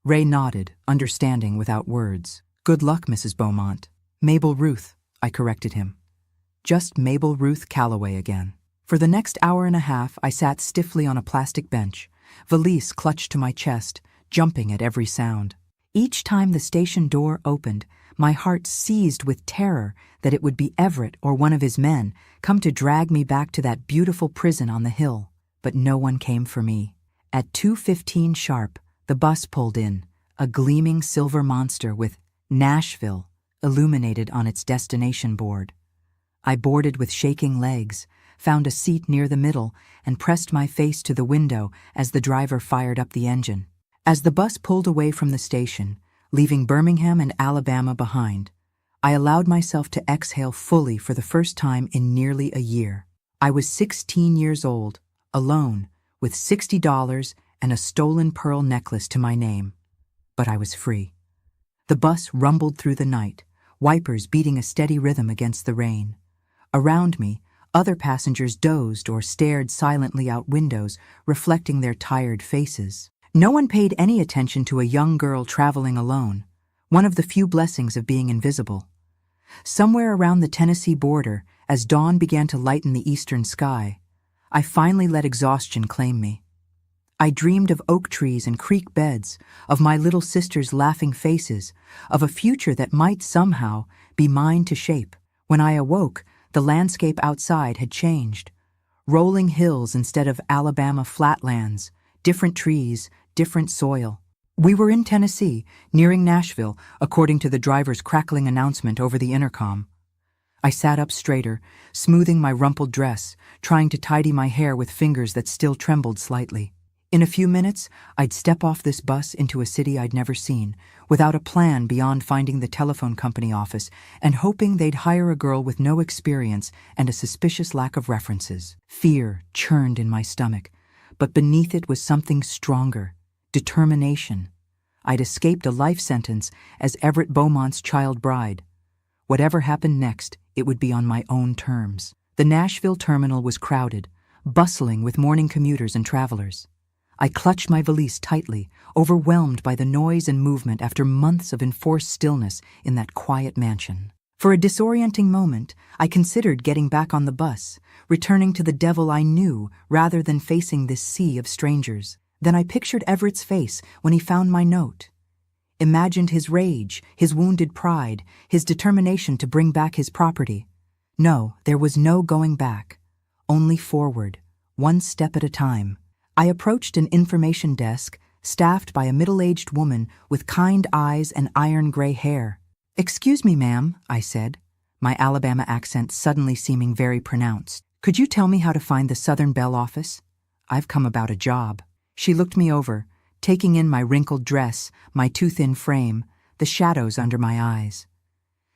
S1: Ray nodded, understanding without words. "Good luck, Mrs. Beaumont." "Mabel Ruth," I corrected him. Just Mabel Ruth Calloway again. For the next hour and a half, I sat stiffly on a plastic bench, valise clutched to my chest, jumping at every sound. Each time the station door opened, my heart seized with terror that it would be Everett or one of his men come to drag me back to that beautiful prison on the hill. But no one came for me. At 2:15 sharp, the bus pulled in, a gleaming silver monster with Nashville illuminated on its destination board. I boarded with shaking legs, found a seat near the middle, and pressed my face to the window as the driver fired up the engine. As the bus pulled away from the station, leaving Birmingham and Alabama behind, I allowed myself to exhale fully for the first time in nearly a year. I was 16 years old, alone, with $60 and a stolen pearl necklace to my name. But I was free. The bus rumbled through the night, wipers beating a steady rhythm against the rain. Around me, other passengers dozed or stared silently out windows, reflecting their tired faces. No one paid any attention to a young girl traveling alone, one of the few blessings of being invisible. Somewhere around the Tennessee border, as dawn began to lighten the eastern sky, I finally let exhaustion claim me. I dreamed of oak trees and creek beds, of my little sister's laughing faces, of a future that might somehow be mine to shape. When I awoke, the landscape outside had changed. Rolling hills instead of Alabama flatlands, different trees, different soil. We were in Tennessee, nearing Nashville, according to the driver's crackling announcement over the intercom. I sat up straighter, smoothing my rumpled dress, trying to tidy my hair with fingers that still trembled slightly. In a few minutes, I'd step off this bus into a city I'd never seen, without a plan beyond finding the telephone company office and hoping they'd hire a girl with no experience and a suspicious lack of references. Fear churned in my stomach, but beneath it was something stronger: determination. I'd escaped a life sentence as Everett Beaumont's child bride. Whatever happened next, it would be on my own terms. The Nashville terminal was crowded, bustling with morning commuters and travelers. I clutched my valise tightly, overwhelmed by the noise and movement after months of enforced stillness in that quiet mansion. For a disorienting moment, I considered getting back on the bus, returning to the devil I knew rather than facing this sea of strangers. Then I pictured Everett's face when he found my note. Imagined his rage, his wounded pride, his determination to bring back his property. No, there was no going back. Only forward, one step at a time. I approached an information desk, staffed by a middle-aged woman with kind eyes and iron-gray hair. "Excuse me, ma'am," I said, my Alabama accent suddenly seeming very pronounced. "Could you tell me how to find the Southern Bell office? I've come about a job." She looked me over, taking in my wrinkled dress, my too-thin frame, the shadows under my eyes.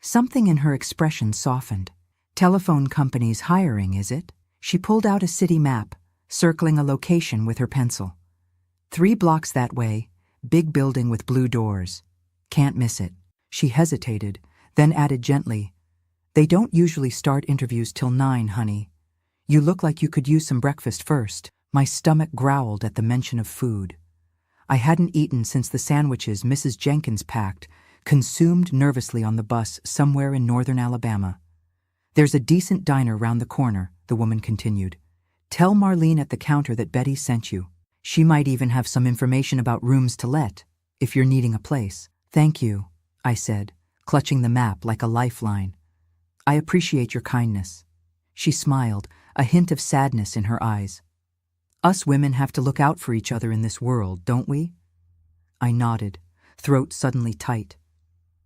S1: Something in her expression softened. "Telephone company's hiring, is it?" She pulled out a city map, circling a location with her pencil. 3 blocks that way, big building with blue doors. Can't miss it. She hesitated, then added gently, "They don't usually start interviews till 9, honey. You look like you could use some breakfast first." My stomach growled at the mention of food. I hadn't eaten since the sandwiches Mrs. Jenkins packed, consumed nervously on the bus somewhere in northern Alabama. "There's a decent diner round the corner," the woman continued. "Tell Marlene at the counter that Betty sent you. She might even have some information about rooms to let, if you're needing a place." "Thank you," I said, clutching the map like a lifeline. "I appreciate your kindness." She smiled, a hint of sadness in her eyes. "Us women have to look out for each other in this world, don't we?" I nodded, throat suddenly tight.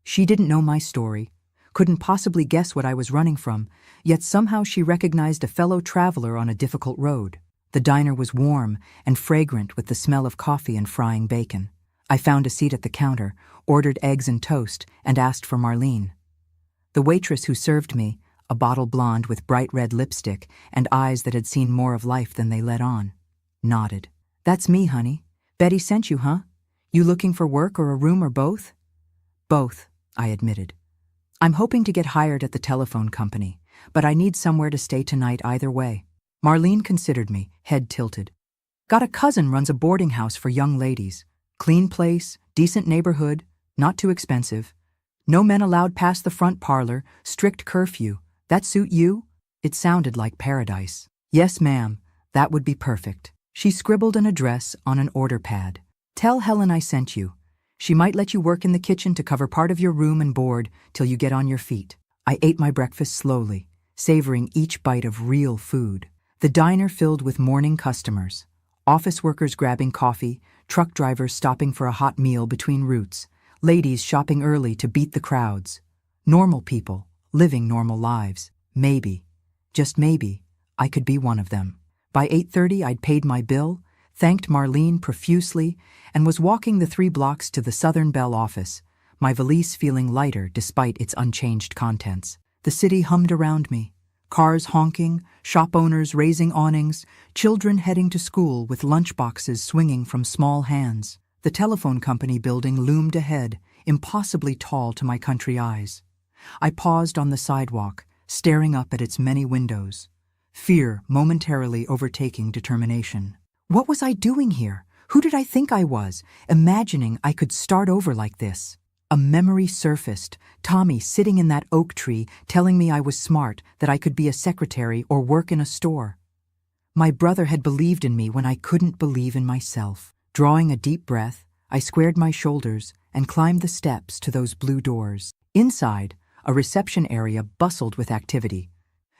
S1: She didn't know my story, couldn't possibly guess what I was running from, yet somehow she recognized a fellow traveler on a difficult road. The diner was warm and fragrant with the smell of coffee and frying bacon. I found a seat at the counter, ordered eggs and toast, and asked for Marlene. The waitress who served me, a bottle blonde with bright red lipstick and eyes that had seen more of life than they let on, nodded. "That's me, honey. Betty sent you, huh? You looking for work or a room or both?" "Both," I admitted. "I'm hoping to get hired at the telephone company, but I need somewhere to stay tonight either way." Marlene considered me, head tilted. "Got a cousin runs a boarding house for young ladies. Clean place, decent neighborhood, not too expensive. No men allowed past the front parlor, strict curfew. That suit you?" It sounded like paradise. "Yes, ma'am, that would be perfect." She scribbled an address on an order pad. "Tell Helen I sent you. She might let you work in the kitchen to cover part of your room and board till you get on your feet." I ate my breakfast slowly, savoring each bite of real food. The diner filled with morning customers, office workers grabbing coffee, truck drivers stopping for a hot meal between routes, ladies shopping early to beat the crowds. Normal people, living normal lives. Maybe, just maybe, I could be one of them. By 8:30 I'd paid my bill, thanked Marlene profusely, and was walking the 3 blocks to the Southern Bell office, my valise feeling lighter despite its unchanged contents. The city hummed around me. Cars honking, shop owners raising awnings, children heading to school with lunchboxes swinging from small hands. The telephone company building loomed ahead, impossibly tall to my country eyes. I paused on the sidewalk, staring up at its many windows, fear momentarily overtaking determination. What was I doing here? Who did I think I was, imagining I could start over like this? A memory surfaced, Tommy sitting in that oak tree telling me I was smart, that I could be a secretary or work in a store. My brother had believed in me when I couldn't believe in myself. Drawing a deep breath, I squared my shoulders and climbed the steps to those blue doors. Inside, a reception area bustled with activity.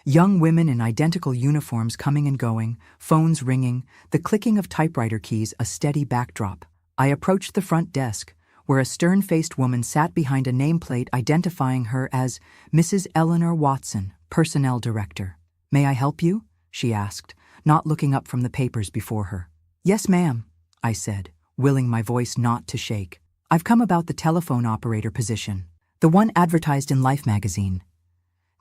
S1: Young women in identical uniforms coming and going, phones ringing, the clicking of typewriter keys a steady backdrop. I approached the front desk, where a stern-faced woman sat behind a nameplate identifying her as Mrs. Eleanor Watson, Personnel Director. "May I help you?" she asked, not looking up from the papers before her. "Yes, ma'am," I said, willing my voice not to shake. "I've come about the telephone operator position, the one advertised in Life magazine."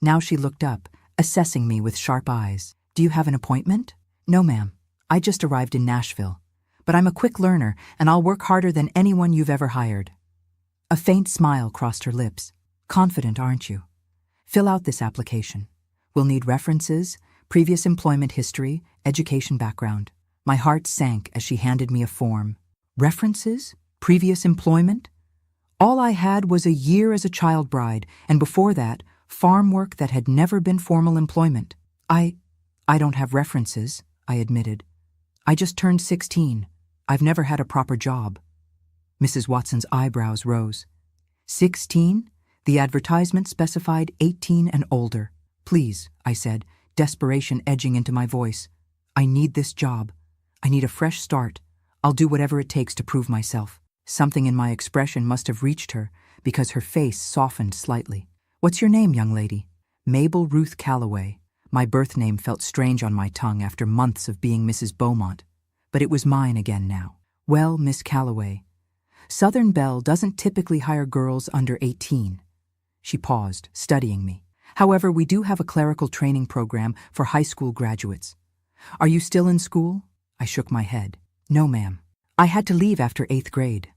S1: Now she looked up, assessing me with sharp eyes. "Do you have an appointment?" "No, ma'am. I just arrived in Nashville. But I'm a quick learner, and I'll work harder than anyone you've ever hired." A faint smile crossed her lips. "Confident, aren't you? Fill out this application. We'll need references, previous employment history, education background." My heart sank as she handed me a form. References? Previous employment? All I had was a year as a child bride, and before that, farm work that had never been formal employment. I don't have references," I admitted. "I just turned 16. I've never had a proper job." Mrs. Watson's eyebrows rose. 16? The advertisement specified 18 and older. "Please," I said, desperation edging into my voice. "I need this job. I need a fresh start. I'll do whatever it takes to prove myself." Something in my expression must have reached her, because her face softened slightly. "What's your name, young lady?" "Mabel Ruth Calloway." My birth name felt strange on my tongue after months of being Mrs. Beaumont, but it was mine again now. "Well, Miss Calloway, Southern Belle doesn't typically hire girls under 18. She paused, studying me. "However, we do have a clerical training program for high school graduates. Are you still in school?" I shook my head. "No, ma'am. I had to leave after 8th grade.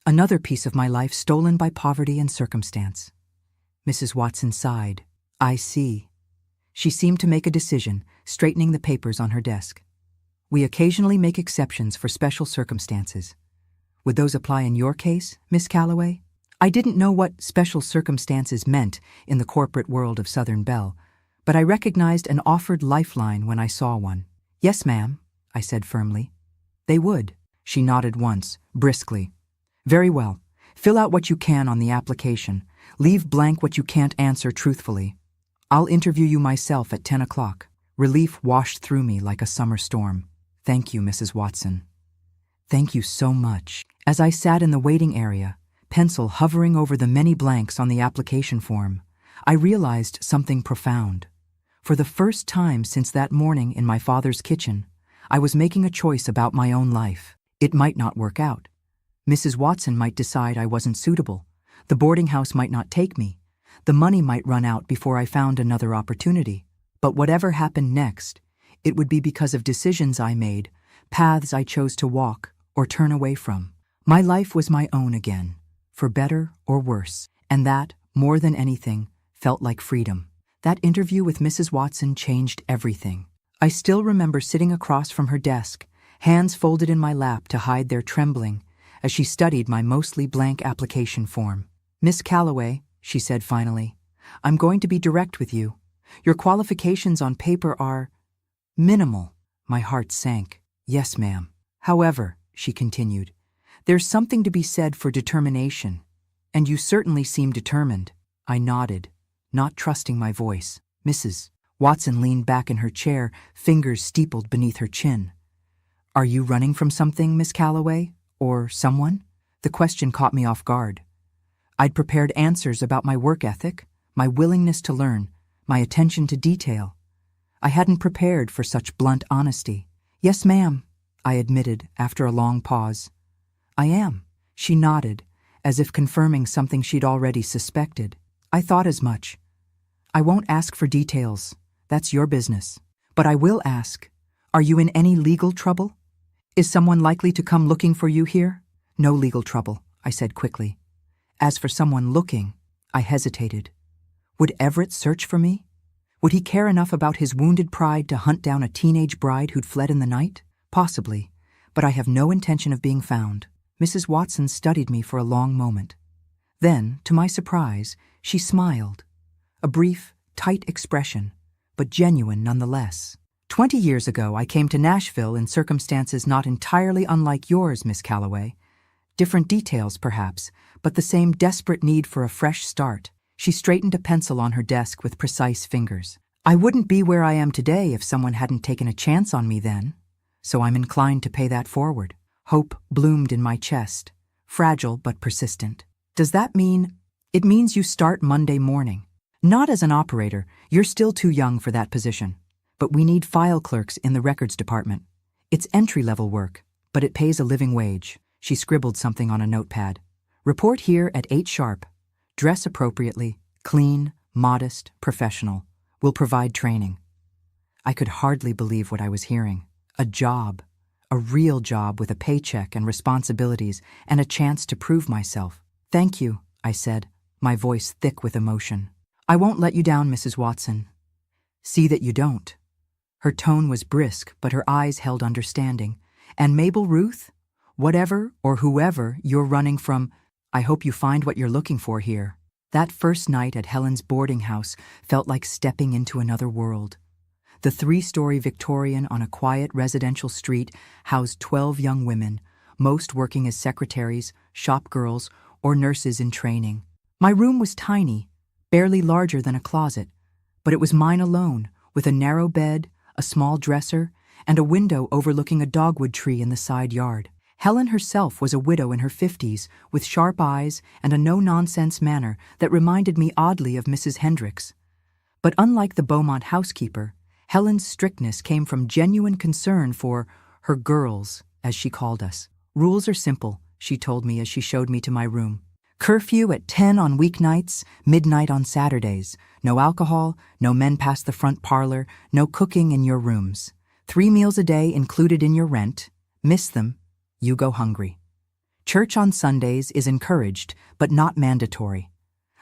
S1: Another piece of my life stolen by poverty and circumstance." Mrs. Watson sighed. "I see." She seemed to make a decision, straightening the papers on her desk. "We occasionally make exceptions for special circumstances. Would those apply in your case, Miss Calloway?" I didn't know what special circumstances meant in the corporate world of Southern Belle, but I recognized an offered lifeline when I saw one. "Yes, ma'am," I said firmly. "They would." She nodded once, briskly. "Very well. Fill out what you can on the application. Leave blank what you can't answer truthfully. I'll interview you myself at 10 o'clock. Relief washed through me like a summer storm. "Thank you, Mrs. Watson." "Thank you so much." As I sat in the waiting area, pencil hovering over the many blanks on the application form, I realized something profound. For the first time since that morning in my father's kitchen, I was making a choice about my own life. It might not work out. Mrs. Watson might decide I wasn't suitable. The boarding house might not take me. The money might run out before I found another opportunity. But whatever happened next, it would be because of decisions I made, paths I chose to walk or turn away from. My life was my own again, for better or worse, and that, more than anything, felt like freedom. That interview with Mrs. Watson changed everything. I still remember sitting across from her desk, hands folded in my lap to hide their trembling, as she studied my mostly blank application form. "Miss Calloway," she said finally, "I'm going to be direct with you. Your qualifications on paper are minimal." My heart sank. "Yes, ma'am." "However," she continued, "there's something to be said for determination, and you certainly seem determined." I nodded, not trusting my voice. Mrs. Watson leaned back in her chair, fingers steepled beneath her chin. "Are you running from something, Miss Calloway? Or someone?" The question caught me off guard. I'd prepared answers about my work ethic, my willingness to learn, my attention to detail. I hadn't prepared for such blunt honesty. "Yes, ma'am," I admitted after a long pause. "I am." She nodded, as if confirming something she'd already suspected. "I thought as much. I won't ask for details. That's your business. But I will ask, are you in any legal trouble? Is someone likely to come looking for you here?" "No legal trouble," I said quickly. "As for someone looking," I hesitated. Would Everett search for me? Would he care enough about his wounded pride to hunt down a teenage bride who'd fled in the night? Possibly, but I have no intention of being found. Mrs. Watson studied me for a long moment. Then, to my surprise, she smiled. A brief, tight expression, but genuine nonetheless. 20 years ago, I came to Nashville in circumstances not entirely unlike yours, Miss Calloway. Different details, perhaps, but the same desperate need for a fresh start. She straightened a pencil on her desk with precise fingers. I wouldn't be where I am today if someone hadn't taken a chance on me then, so I'm inclined to pay that forward. Hope bloomed in my chest, fragile but persistent. Does that mean? It means you start Monday morning. Not as an operator, you're still too young for that position. But we need file clerks in the records department. It's entry-level work, but it pays a living wage. She scribbled something on a notepad. Report here at 8 sharp. Dress appropriately, clean, modest, professional. We'll provide training. I could hardly believe what I was hearing. A job. A real job with a paycheck and responsibilities and a chance to prove myself. Thank you, I said, my voice thick with emotion. I won't let you down, Mrs. Watson. See that you don't. Her tone was brisk, but her eyes held understanding. And Mabel Ruth? Whatever or whoever you're running from, I hope you find what you're looking for here. That first night at Helen's boarding house felt like stepping into another world. The 3-story Victorian on a quiet residential street housed 12 young women, most working as secretaries, shop girls, or nurses in training. My room was tiny, barely larger than a closet, but it was mine alone, with a narrow bed, a small dresser, and a window overlooking a dogwood tree in the side yard. Helen herself was a widow in her 50s, with sharp eyes and a no-nonsense manner that reminded me oddly of Mrs. Hendricks. But unlike the Beaumont housekeeper, Helen's strictness came from genuine concern for her girls, as she called us. Rules are simple, she told me as she showed me to my room. Curfew at 10 on weeknights, midnight on Saturdays. No alcohol, no men past the front parlor, no cooking in your rooms. 3 meals a day included in your rent. Miss them, you go hungry. Church on Sundays is encouraged, but not mandatory.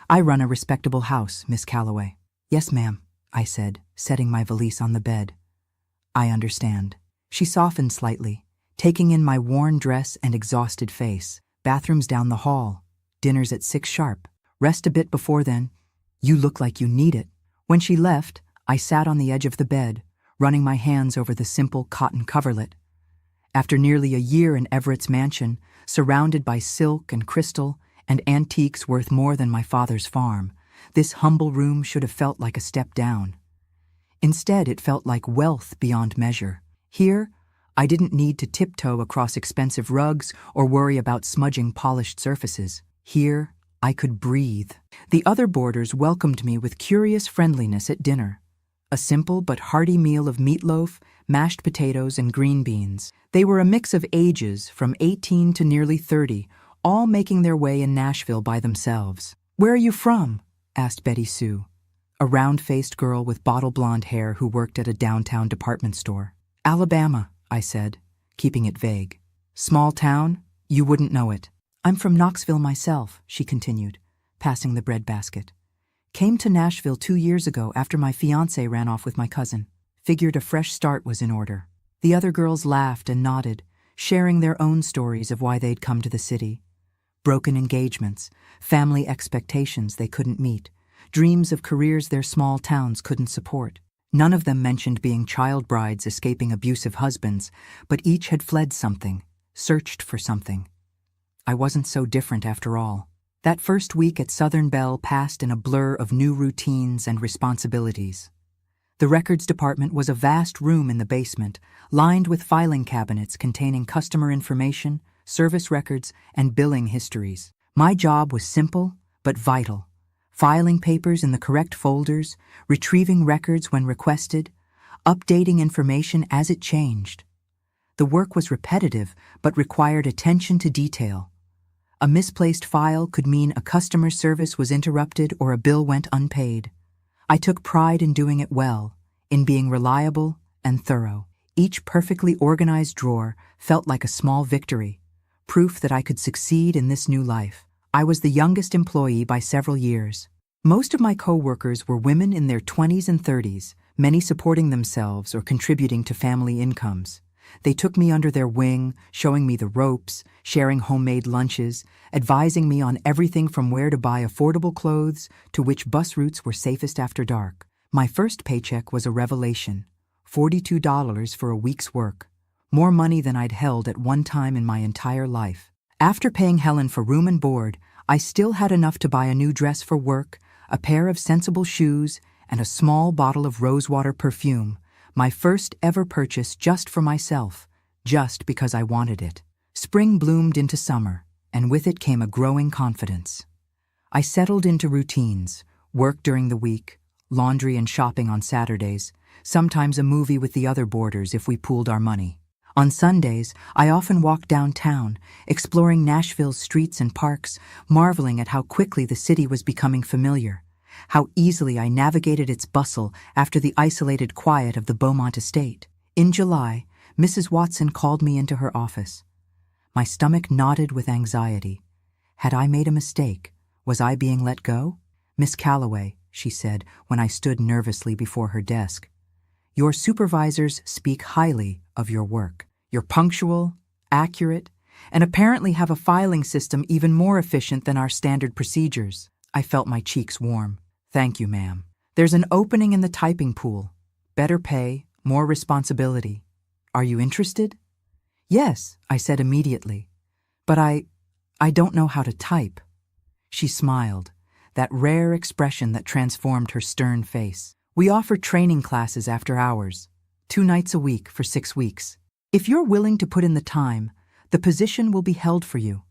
S1: I run a respectable house, Miss Calloway. Yes, ma'am, I said, setting my valise on the bed. I understand. She softened slightly, taking in my worn dress and exhausted face. Bathrooms down the hall. Dinner's at 6 sharp. Rest a bit before then. You look like you need it. When she left, I sat on the edge of the bed, running my hands over the simple cotton coverlet. After nearly a year in Everett's mansion, surrounded by silk and crystal and antiques worth more than my father's farm, this humble room should have felt like a step down. Instead, it felt like wealth beyond measure. Here, I didn't need to tiptoe across expensive rugs or worry about smudging polished surfaces. Here, I could breathe. The other boarders welcomed me with curious friendliness at dinner. A simple but hearty meal of meatloaf, mashed potatoes, and green beans. They were a mix of ages, from 18 to nearly 30, all making their way in Nashville by themselves. "Where are you from?" asked Betty Sue, a round-faced girl with bottle-blonde hair who worked at a downtown department store. "Alabama," I said, keeping it vague. "Small town? You wouldn't know it." "I'm from Knoxville myself," she continued, passing the bread basket. "Came to Nashville 2 years ago after my fiancé ran off with my cousin. Figured a fresh start was in order." The other girls laughed and nodded, sharing their own stories of why they'd come to the city. Broken engagements, family expectations they couldn't meet, dreams of careers their small towns couldn't support. None of them mentioned being child brides escaping abusive husbands, but each had fled something, searched for something. I wasn't so different after all. That first week at Southern Belle passed in a blur of new routines and responsibilities. The records department was a vast room in the basement, lined with filing cabinets containing customer information, service records, and billing histories. My job was simple but vital. Filing papers in the correct folders, retrieving records when requested, updating information as it changed. The work was repetitive but required attention to detail. A misplaced file could mean a customer service was interrupted or a bill went unpaid. I took pride in doing it well, in being reliable and thorough. Each perfectly organized drawer felt like a small victory, proof that I could succeed in this new life. I was the youngest employee by several years. Most of my co-workers were women in their 20s and 30s, many supporting themselves or contributing to family incomes. They took me under their wing, showing me the ropes, sharing homemade lunches, advising me on everything from where to buy affordable clothes to which bus routes were safest after dark. My first paycheck was a revelation. $42 for a week's work. More money than I'd held at one time in my entire life. After paying Helen for room and board, I still had enough to buy a new dress for work, a pair of sensible shoes, and a small bottle of rosewater perfume, my first ever purchase just for myself, just because I wanted it. Spring bloomed into summer, and with it came a growing confidence. I settled into routines, work during the week, laundry and shopping on Saturdays, sometimes a movie with the other boarders if we pooled our money. On Sundays, I often walked downtown, exploring Nashville's streets and parks, marveling at how quickly the city was becoming familiar, how easily I navigated its bustle after the isolated quiet of the Beaumont estate. In July, Mrs. Watson called me into her office. My stomach knotted with anxiety. Had I made a mistake? Was I being let go? "Miss Calloway," she said when I stood nervously before her desk, "your supervisors speak highly of your work. You're punctual, accurate, and apparently have a filing system even more efficient than our standard procedures." I felt my cheeks warm. "Thank you, ma'am. There's an opening in the typing pool. Better pay, more responsibility. Are you interested?" "Yes," I said immediately. "But I don't know how to type." She smiled, that rare expression that transformed her stern face. "We offer training classes after hours, 2 nights a week for 6 weeks. If you're willing to put in the time, the position will be held for you."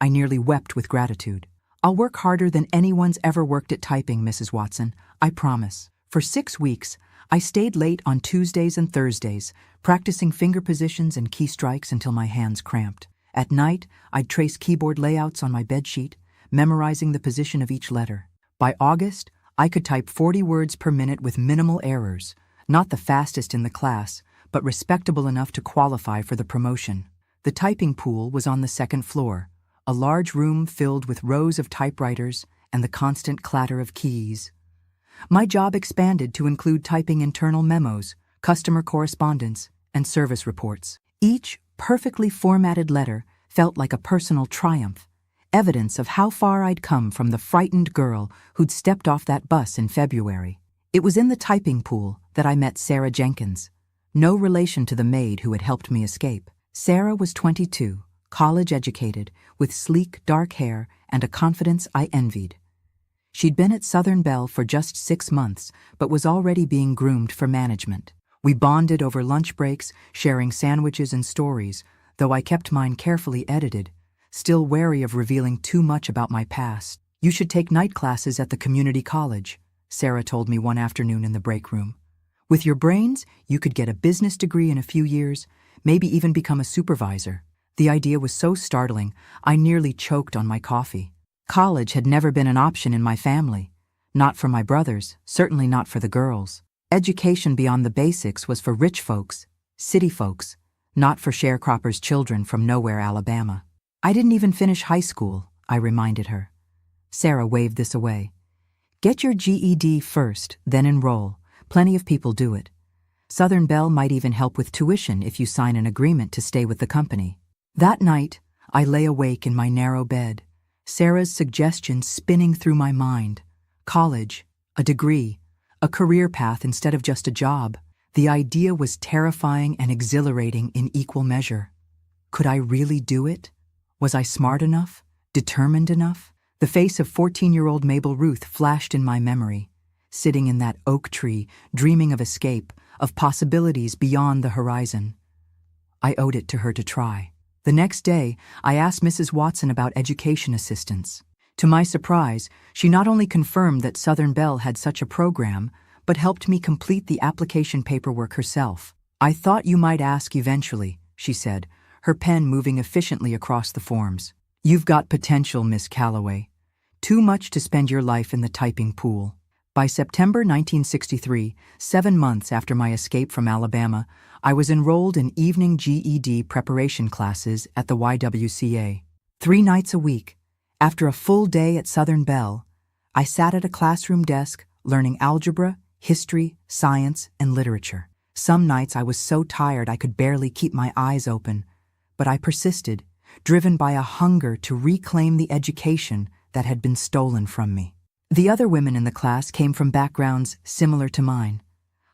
S1: I nearly wept with gratitude. "I'll work harder than anyone's ever worked at typing, Mrs. Watson, I promise." For 6 weeks, I stayed late on Tuesdays and Thursdays, practicing finger positions and key strikes until my hands cramped. At night, I'd trace keyboard layouts on my bedsheet, memorizing the position of each letter. By August, I could type 40 words per minute with minimal errors, not the fastest in the class, but respectable enough to qualify for the promotion. The typing pool was on the 2nd floor, a large room filled with rows of typewriters and the constant clatter of keys. My job expanded to include typing internal memos, customer correspondence, and service reports. Each perfectly formatted letter felt like a personal triumph, evidence of how far I'd come from the frightened girl who'd stepped off that bus in February. It was in the typing pool that I met Sarah Jenkins, no relation to the maid who had helped me escape. Sarah was 22, college-educated, with sleek, dark hair and a confidence I envied. She'd been at Southern Bell for just 6 months, but was already being groomed for management. We bonded over lunch breaks, sharing sandwiches and stories, though I kept mine carefully edited, still wary of revealing too much about my past. "You should take night classes at the community college," Sarah told me one afternoon in the break room. "With your brains, you could get a business degree in a few years, maybe even become a supervisor." The idea was so startling, I nearly choked on my coffee. College had never been an option in my family. Not for my brothers, certainly not for the girls. Education beyond the basics was for rich folks, city folks, not for sharecroppers' children from nowhere, Alabama. "I didn't even finish high school," I reminded her. Sarah waved this away. "Get your GED first, then enroll. Plenty of people do it. Southern Bell might even help with tuition if you sign an agreement to stay with the company." That night, I lay awake in my narrow bed, Sarah's suggestions spinning through my mind. College, a degree, a career path instead of just a job. The idea was terrifying and exhilarating in equal measure. Could I really do it? Was I smart enough? Determined enough? The face of 14-year-old Mabel Ruth flashed in my memory, sitting in that oak tree, dreaming of escape, of possibilities beyond the horizon. I owed it to her to try. The next day, I asked Mrs. Watson about education assistance. To my surprise, she not only confirmed that Southern Bell had such a program, but helped me complete the application paperwork herself. "I thought you might ask eventually," she said, her pen moving efficiently across the forms. "You've got potential, Miss Calloway. Too much to spend your life in the typing pool." By September 1963, 7 months after my escape from Alabama, I was enrolled in evening GED preparation classes at the YWCA. 3 nights a week, after a full day at Southern Bell, I sat at a classroom desk, learning algebra, history, science, and literature. Some nights I was so tired I could barely keep my eyes open, but I persisted, driven by a hunger to reclaim the education that had been stolen from me. The other women in the class came from backgrounds similar to mine.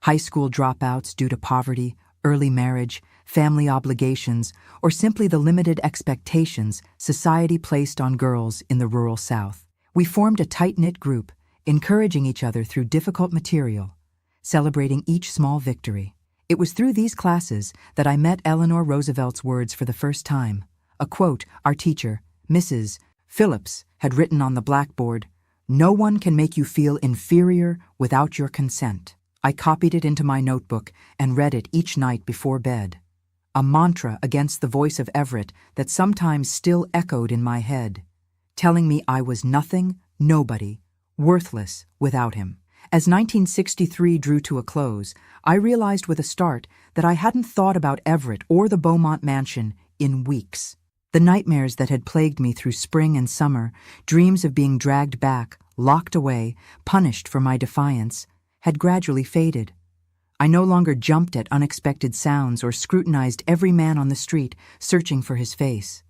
S1: High school dropouts due to poverty, early marriage, family obligations, or simply the limited expectations society placed on girls in the rural South. We formed a tight-knit group, encouraging each other through difficult material, celebrating each small victory. It was through these classes that I met Eleanor Roosevelt's words for the first time, a quote our teacher, Mrs. Phillips, had written on the blackboard, "No one can make you feel inferior without your consent." I copied it into my notebook and read it each night before bed, a mantra against the voice of Everett that sometimes still echoed in my head, telling me I was nothing, nobody, worthless without him. As 1963 drew to a close, I realized with a start that I hadn't thought about Everett or the Beaumont mansion in weeks. The nightmares that had plagued me through spring and summer, dreams of being dragged back, locked away, punished for my defiance, had gradually faded. I no longer jumped at unexpected sounds or scrutinized every man on the street, searching for his face.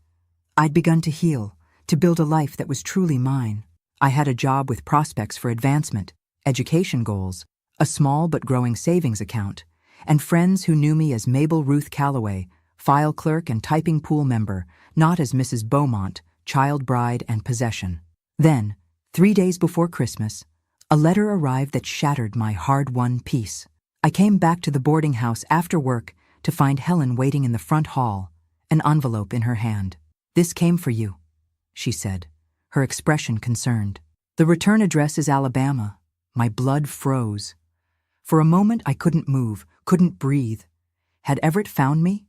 S1: I'd begun to heal, to build a life that was truly mine. I had a job with prospects for advancement, education goals, a small but growing savings account, and friends who knew me as Mabel Ruth Calloway, file clerk and typing pool member, not as Mrs. Beaumont, child bride and possession. Then, 3 days before Christmas, a letter arrived that shattered my hard-won peace. I came back to the boarding house after work to find Helen waiting in the front hall, an envelope in her hand. "This came for you," she said, her expression concerned. "The return address is Alabama." My blood froze. For a moment I couldn't move, couldn't breathe. Had Everett found me?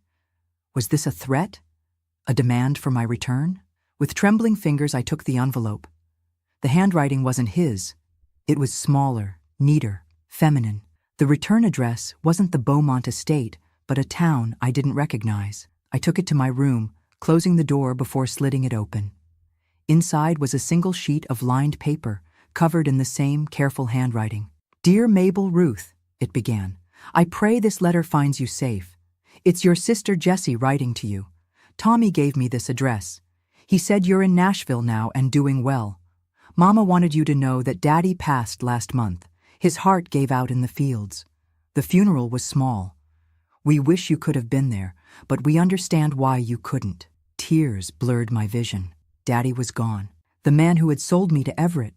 S1: Was this a threat? A demand for my return? With trembling fingers I took the envelope. The handwriting wasn't his. It was smaller, neater, feminine. The return address wasn't the Beaumont estate, but a town I didn't recognize. I took it to my room, closing the door before slitting it open. Inside was a single sheet of lined paper, covered in the same careful handwriting. "Dear Mabel Ruth," it began, "I pray this letter finds you safe. It's your sister Jessie writing to you. Tommy gave me this address. He said you're in Nashville now and doing well. Mama wanted you to know that Daddy passed last month. His heart gave out in the fields. The funeral was small. We wish you could have been there, but we understand why you couldn't." Tears blurred my vision. Daddy was gone. The man who had sold me to Everett,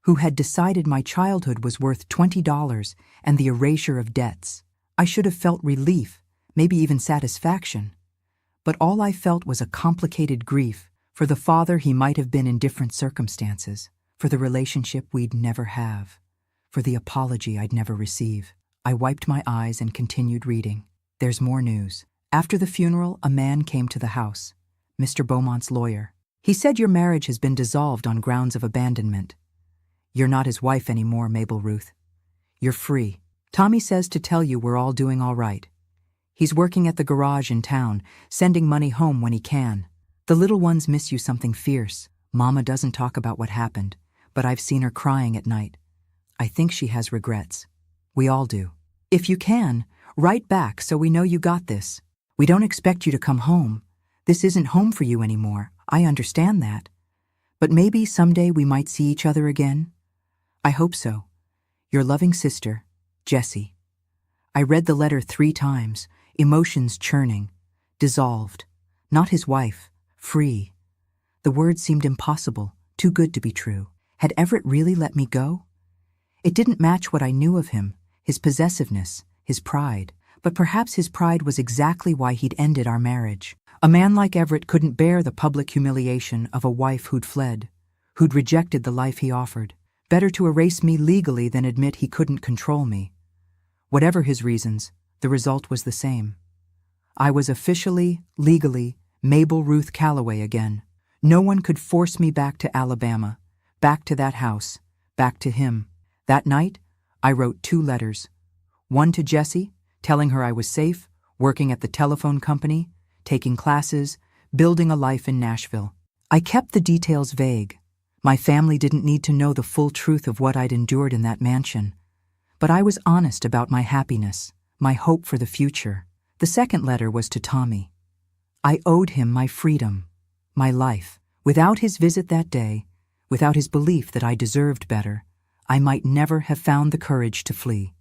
S1: who had decided my childhood was worth $20 and the erasure of debts. I should have felt relief, maybe even satisfaction. But all I felt was a complicated grief for the father he might have been in different circumstances, for the relationship we'd never have, for the apology I'd never receive. I wiped my eyes and continued reading. There's more news. After the funeral, a man came to the house, Mr. Beaumont's lawyer. He said your marriage has been dissolved on grounds of abandonment. You're not his wife anymore, Mabel Ruth. You're free. Tommy says to tell you we're all doing all right. He's working at the garage in town, sending money home when he can. The little ones miss you something fierce. Mama doesn't talk about what happened, but I've seen her crying at night. I think she has regrets. We all do. If you can, write back so we know you got this. We don't expect you to come home. This isn't home for you anymore. I understand that. But maybe someday we might see each other again. I hope so. Your loving sister, Jessie. I read the letter 3 times, emotions churning, dissolved. Not his wife, free. The words seemed impossible, too good to be true. Had Everett really let me go? It didn't match what I knew of him, his possessiveness, his pride. But perhaps his pride was exactly why he'd ended our marriage. A man like Everett couldn't bear the public humiliation of a wife who'd fled, who'd rejected the life he offered. Better to erase me legally than admit he couldn't control me. Whatever his reasons, the result was the same. I was officially, legally, Mabel Ruth Calloway again. No one could force me back to Alabama, back to that house, back to him. That night, I wrote 2 letters. One to Jessie, telling her I was safe, working at the telephone company, taking classes, building a life in Nashville. I kept the details vague, My family didn't need to know the full truth of what I'd endured in that mansion. But I was honest about my happiness, my hope for the future. The second letter was to Tommy. I owed him my freedom, my life. Without his visit that day, without his belief that I deserved better, I might never have found the courage to flee.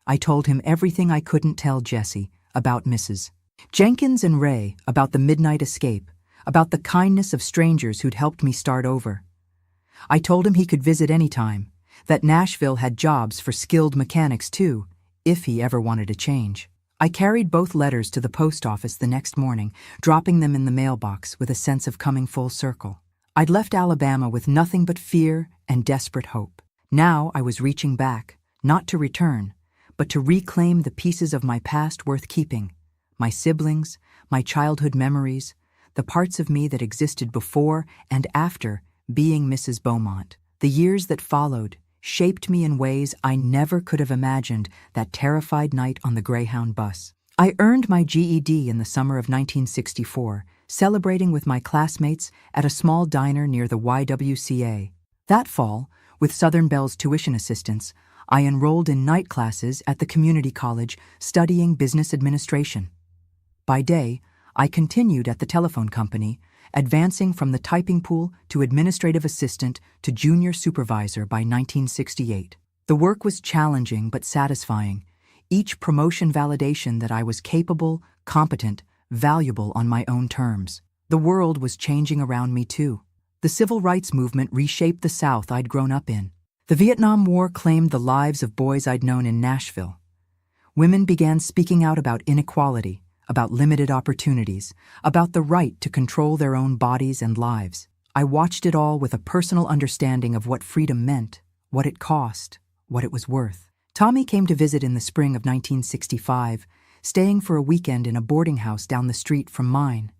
S1: I told him everything I couldn't tell Jesse about Mrs. Jenkins and Ray, about the midnight escape, about the kindness of strangers who'd helped me start over. I told him he could visit any time, that Nashville had jobs for skilled mechanics too, if he ever wanted a change. I carried both letters to the post office the next morning, dropping them in the mailbox with a sense of coming full circle. I'd left Alabama with nothing but fear and desperate hope. Now I was reaching back, not to return, but to reclaim the pieces of my past worth keeping. My siblings, my childhood memories, the parts of me that existed before and after being Mrs. Beaumont. The years that followed shaped me in ways I never could have imagined that terrified night on the Greyhound bus. I earned my GED in the summer of 1964, celebrating with my classmates at a small diner near the YWCA. That fall, with Southern Bell's tuition assistance, I enrolled in night classes at the community college studying business administration. By day, I continued at the telephone company, advancing from the typing pool to administrative assistant to junior supervisor by 1968. The work was challenging but satisfying, each promotion validation that I was capable, competent, valuable on my own terms. The world was changing around me too. The civil rights movement reshaped the South I'd grown up in. The Vietnam War claimed the lives of boys I'd known in Nashville. Women began speaking out about inequality, about limited opportunities, about the right to control their own bodies and lives. I watched it all with a personal understanding of what freedom meant, what it cost, what it was worth. Tommy came to visit in the spring of 1965, staying for a weekend in a boarding house down the street from mine.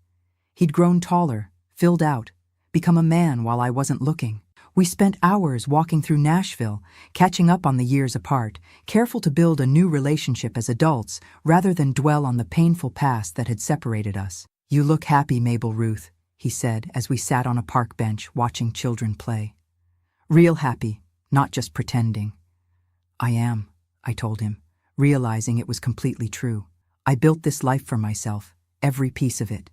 S1: He'd grown taller, filled out, become a man while I wasn't looking. We spent hours walking through Nashville, catching up on the years apart, careful to build a new relationship as adults rather than dwell on the painful past that had separated us. "You look happy, Mabel Ruth," he said as we sat on a park bench watching children play. "Real happy, not just pretending." "I am," I told him, realizing it was completely true. "I built this life for myself, every piece of it.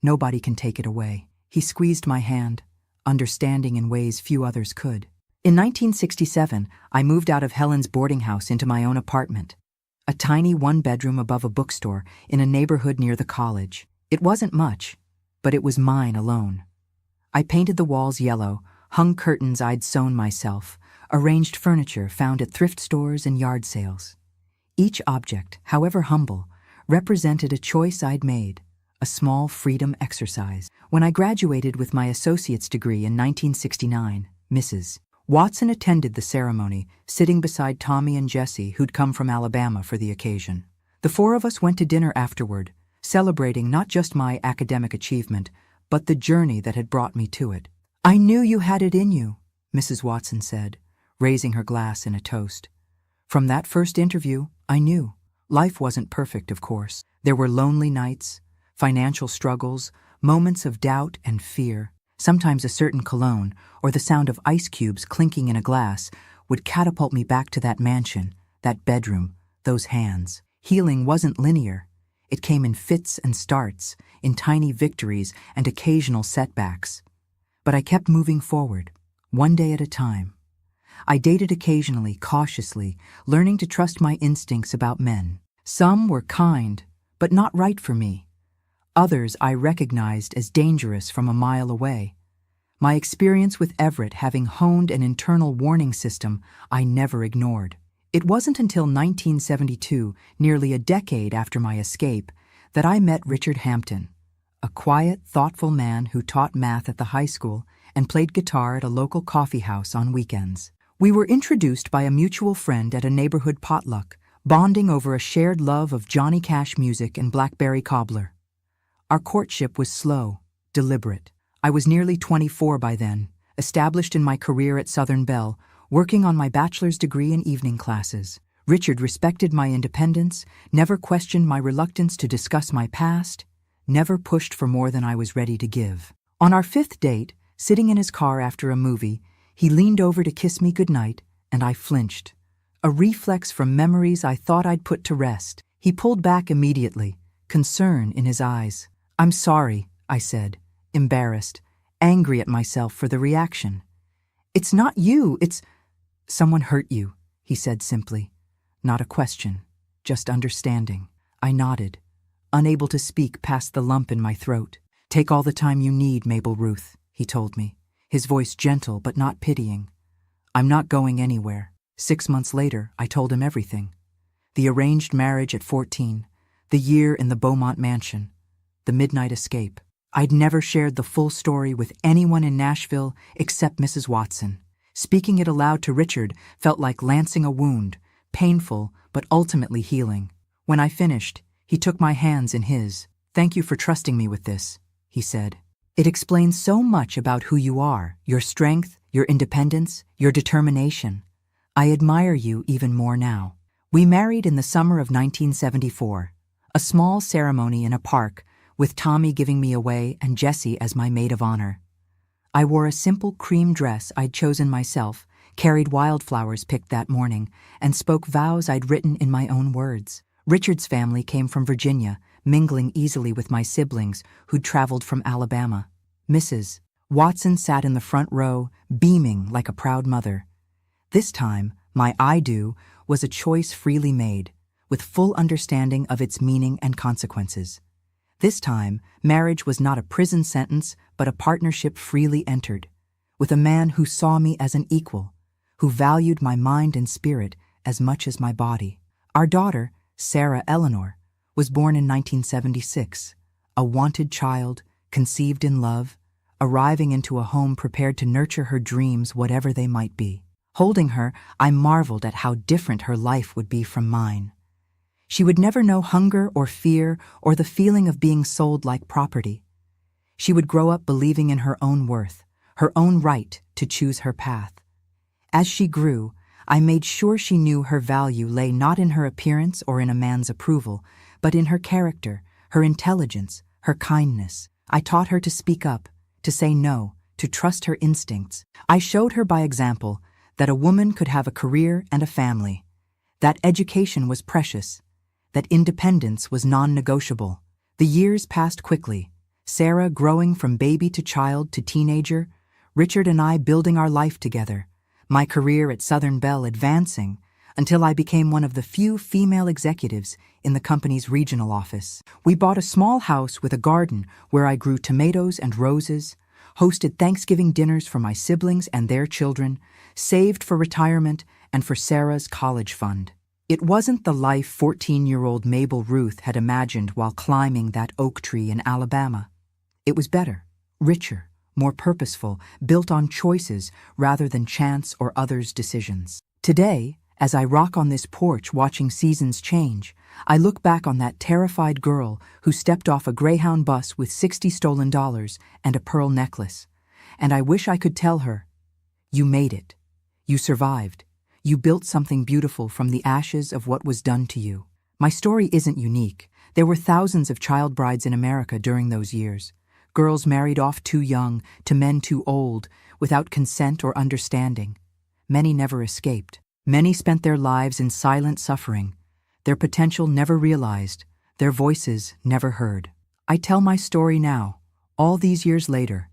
S1: Nobody can take it away." He squeezed my hand, understanding in ways few others could. In 1967, I moved out of Helen's boarding house into my own apartment, a tiny one-bedroom above a bookstore in a neighborhood near the college. It wasn't much, but it was mine alone. I painted the walls yellow, hung curtains I'd sewn myself, arranged furniture found at thrift stores and yard sales. Each object, however humble, represented a choice I'd made, a small freedom exercise. When I graduated with my associate's degree in 1969, Mrs. Watson attended the ceremony, sitting beside Tommy and Jesse, who'd come from Alabama for the occasion. The four of us went to dinner afterward, celebrating not just my academic achievement, but the journey that had brought me to it. "I knew you had it in you," Mrs. Watson said, raising her glass in a toast. "From that first interview, I knew. Life wasn't perfect, of course. There were lonely nights, financial struggles, moments of doubt and fear. Sometimes a certain cologne or the sound of ice cubes clinking in a glass would catapult me back to that mansion, that bedroom, those hands. Healing wasn't linear. It came in fits and starts, in tiny victories and occasional setbacks. But I kept moving forward, one day at a time. I dated occasionally, cautiously, learning to trust my instincts about men. Some were kind, but not right for me. Others I recognized as dangerous from a mile away. My experience with Everett having honed an internal warning system I never ignored. It wasn't until 1972, nearly a decade after my escape, that I met Richard Hampton, a quiet, thoughtful man who taught math at the high school and played guitar at a local coffee house on weekends. We were introduced by a mutual friend at a neighborhood potluck, bonding over a shared love of Johnny Cash music and blackberry cobbler. Our courtship was slow, deliberate. I was nearly 24 by then, established in my career at Southern Bell, working on my bachelor's degree in evening classes. Richard respected my independence, never questioned my reluctance to discuss my past, never pushed for more than I was ready to give. On our fifth date, Sitting in his car after a movie, he leaned over to kiss me goodnight, and I flinched. A reflex from memories I thought I'd put to rest. He pulled back immediately, concern in his eyes. "I'm sorry," I said, embarrassed, angry at myself for the reaction. "It's not you, it's—" "Someone hurt you," he said simply. Not a question, just understanding. I nodded, unable to speak past the lump in my throat. "Take all the time you need, Mabel Ruth," he told me, his voice gentle but not pitying. "I'm not going anywhere." 6 months later, I told him everything. The arranged marriage at 14, the year in the Beaumont mansion, the midnight escape. I'd never shared the full story with anyone in Nashville except Mrs. Watson. Speaking it aloud to Richard felt like lancing a wound, painful but ultimately healing. When I finished, he took my hands in his. "Thank you for trusting me with this," he said. "It explains so much about who you are, your strength, your independence, your determination. I admire you even more now." We married in the summer of 1974, a small ceremony in a park, with Tommy giving me away and Jessie as my maid of honor. I wore a simple cream dress I'd chosen myself, carried wildflowers picked that morning, and spoke vows I'd written in my own words. Richard's family came from Virginia, mingling easily with my siblings who'd traveled from Alabama. Mrs. Watson sat in the front row, beaming like a proud mother. This time, my "I do" was a choice freely made, with full understanding of its meaning and consequences. This time, marriage was not a prison sentence, but a partnership freely entered, with a man who saw me as an equal, who valued my mind and spirit as much as my body. Our daughter, Sarah Eleanor, was born in 1976, a wanted child, conceived in love, arriving into a home prepared to nurture her dreams whatever they might be. Holding her, I marveled at how different her life would be from mine. She would never know hunger or fear or the feeling of being sold like property. She would grow up believing in her own worth, her own right to choose her path. As she grew, I made sure she knew her value lay not in her appearance or in a man's approval, but in her character, her intelligence, her kindness. I taught her to speak up, to say no, to trust her instincts. I showed her by example that a woman could have a career and a family, that education was precious, that independence was non-negotiable. The years passed quickly, Sarah growing from baby to child to teenager, Richard and I building our life together, my career at Southern Bell advancing until I became one of the few female executives in the company's regional office. We bought a small house with a garden where I grew tomatoes and roses, hosted Thanksgiving dinners for my siblings and their children, saved for retirement and for Sarah's college fund. It wasn't the life 14-year-old Mabel Ruth had imagined while climbing that oak tree in Alabama. It was better, richer, more purposeful, built on choices rather than chance or others' decisions. Today, as I rock on this porch watching seasons change, I look back on that terrified girl who stepped off a Greyhound bus with $60 stolen and a pearl necklace, and I wish I could tell her, "You made it. You survived. You built something beautiful from the ashes of what was done to you." My story isn't unique. There were thousands of child brides in America during those years. Girls married off too young, to men too old, without consent or understanding. Many never escaped. Many spent their lives in silent suffering, their potential never realized, their voices never heard. I tell my story now, all these years later,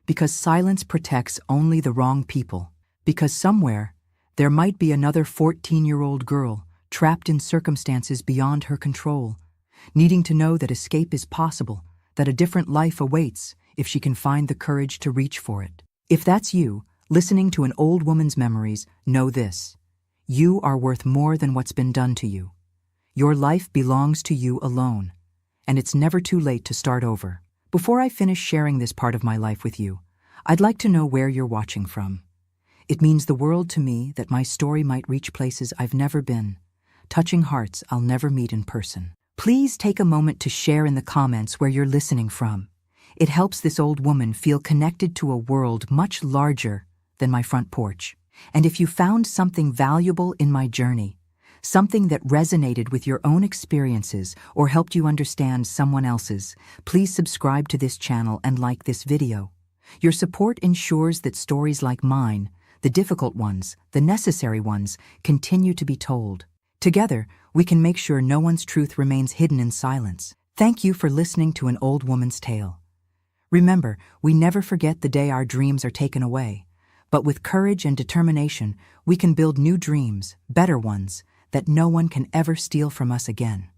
S1: because silence protects only the wrong people, because somewhere there might be another 14-year-old girl trapped in circumstances beyond her control, needing to know that escape is possible, that a different life awaits if she can find the courage to reach for it. If that's you, listening to an old woman's memories, know this: you are worth more than what's been done to you. Your life belongs to you alone, and it's never too late to start over. Before I finish sharing this part of my life with you, I'd like to know where you're watching from. It means the world to me that my story might reach places I've never been, touching hearts I'll never meet in person. Please take a moment to share in the comments where you're listening from. It helps this old woman feel connected to a world much larger than my front porch. And if you found something valuable in my journey, something that resonated with your own experiences or helped you understand someone else's, please subscribe to this channel and like this video. Your support ensures that stories like mine, the difficult ones, the necessary ones, continue to be told. Together, we can make sure no one's truth remains hidden in silence. Thank you for listening to An Old Woman's Tale. Remember, we never forget the day our dreams are taken away. But with courage and determination, we can build new dreams, better ones, that no one can ever steal from us again.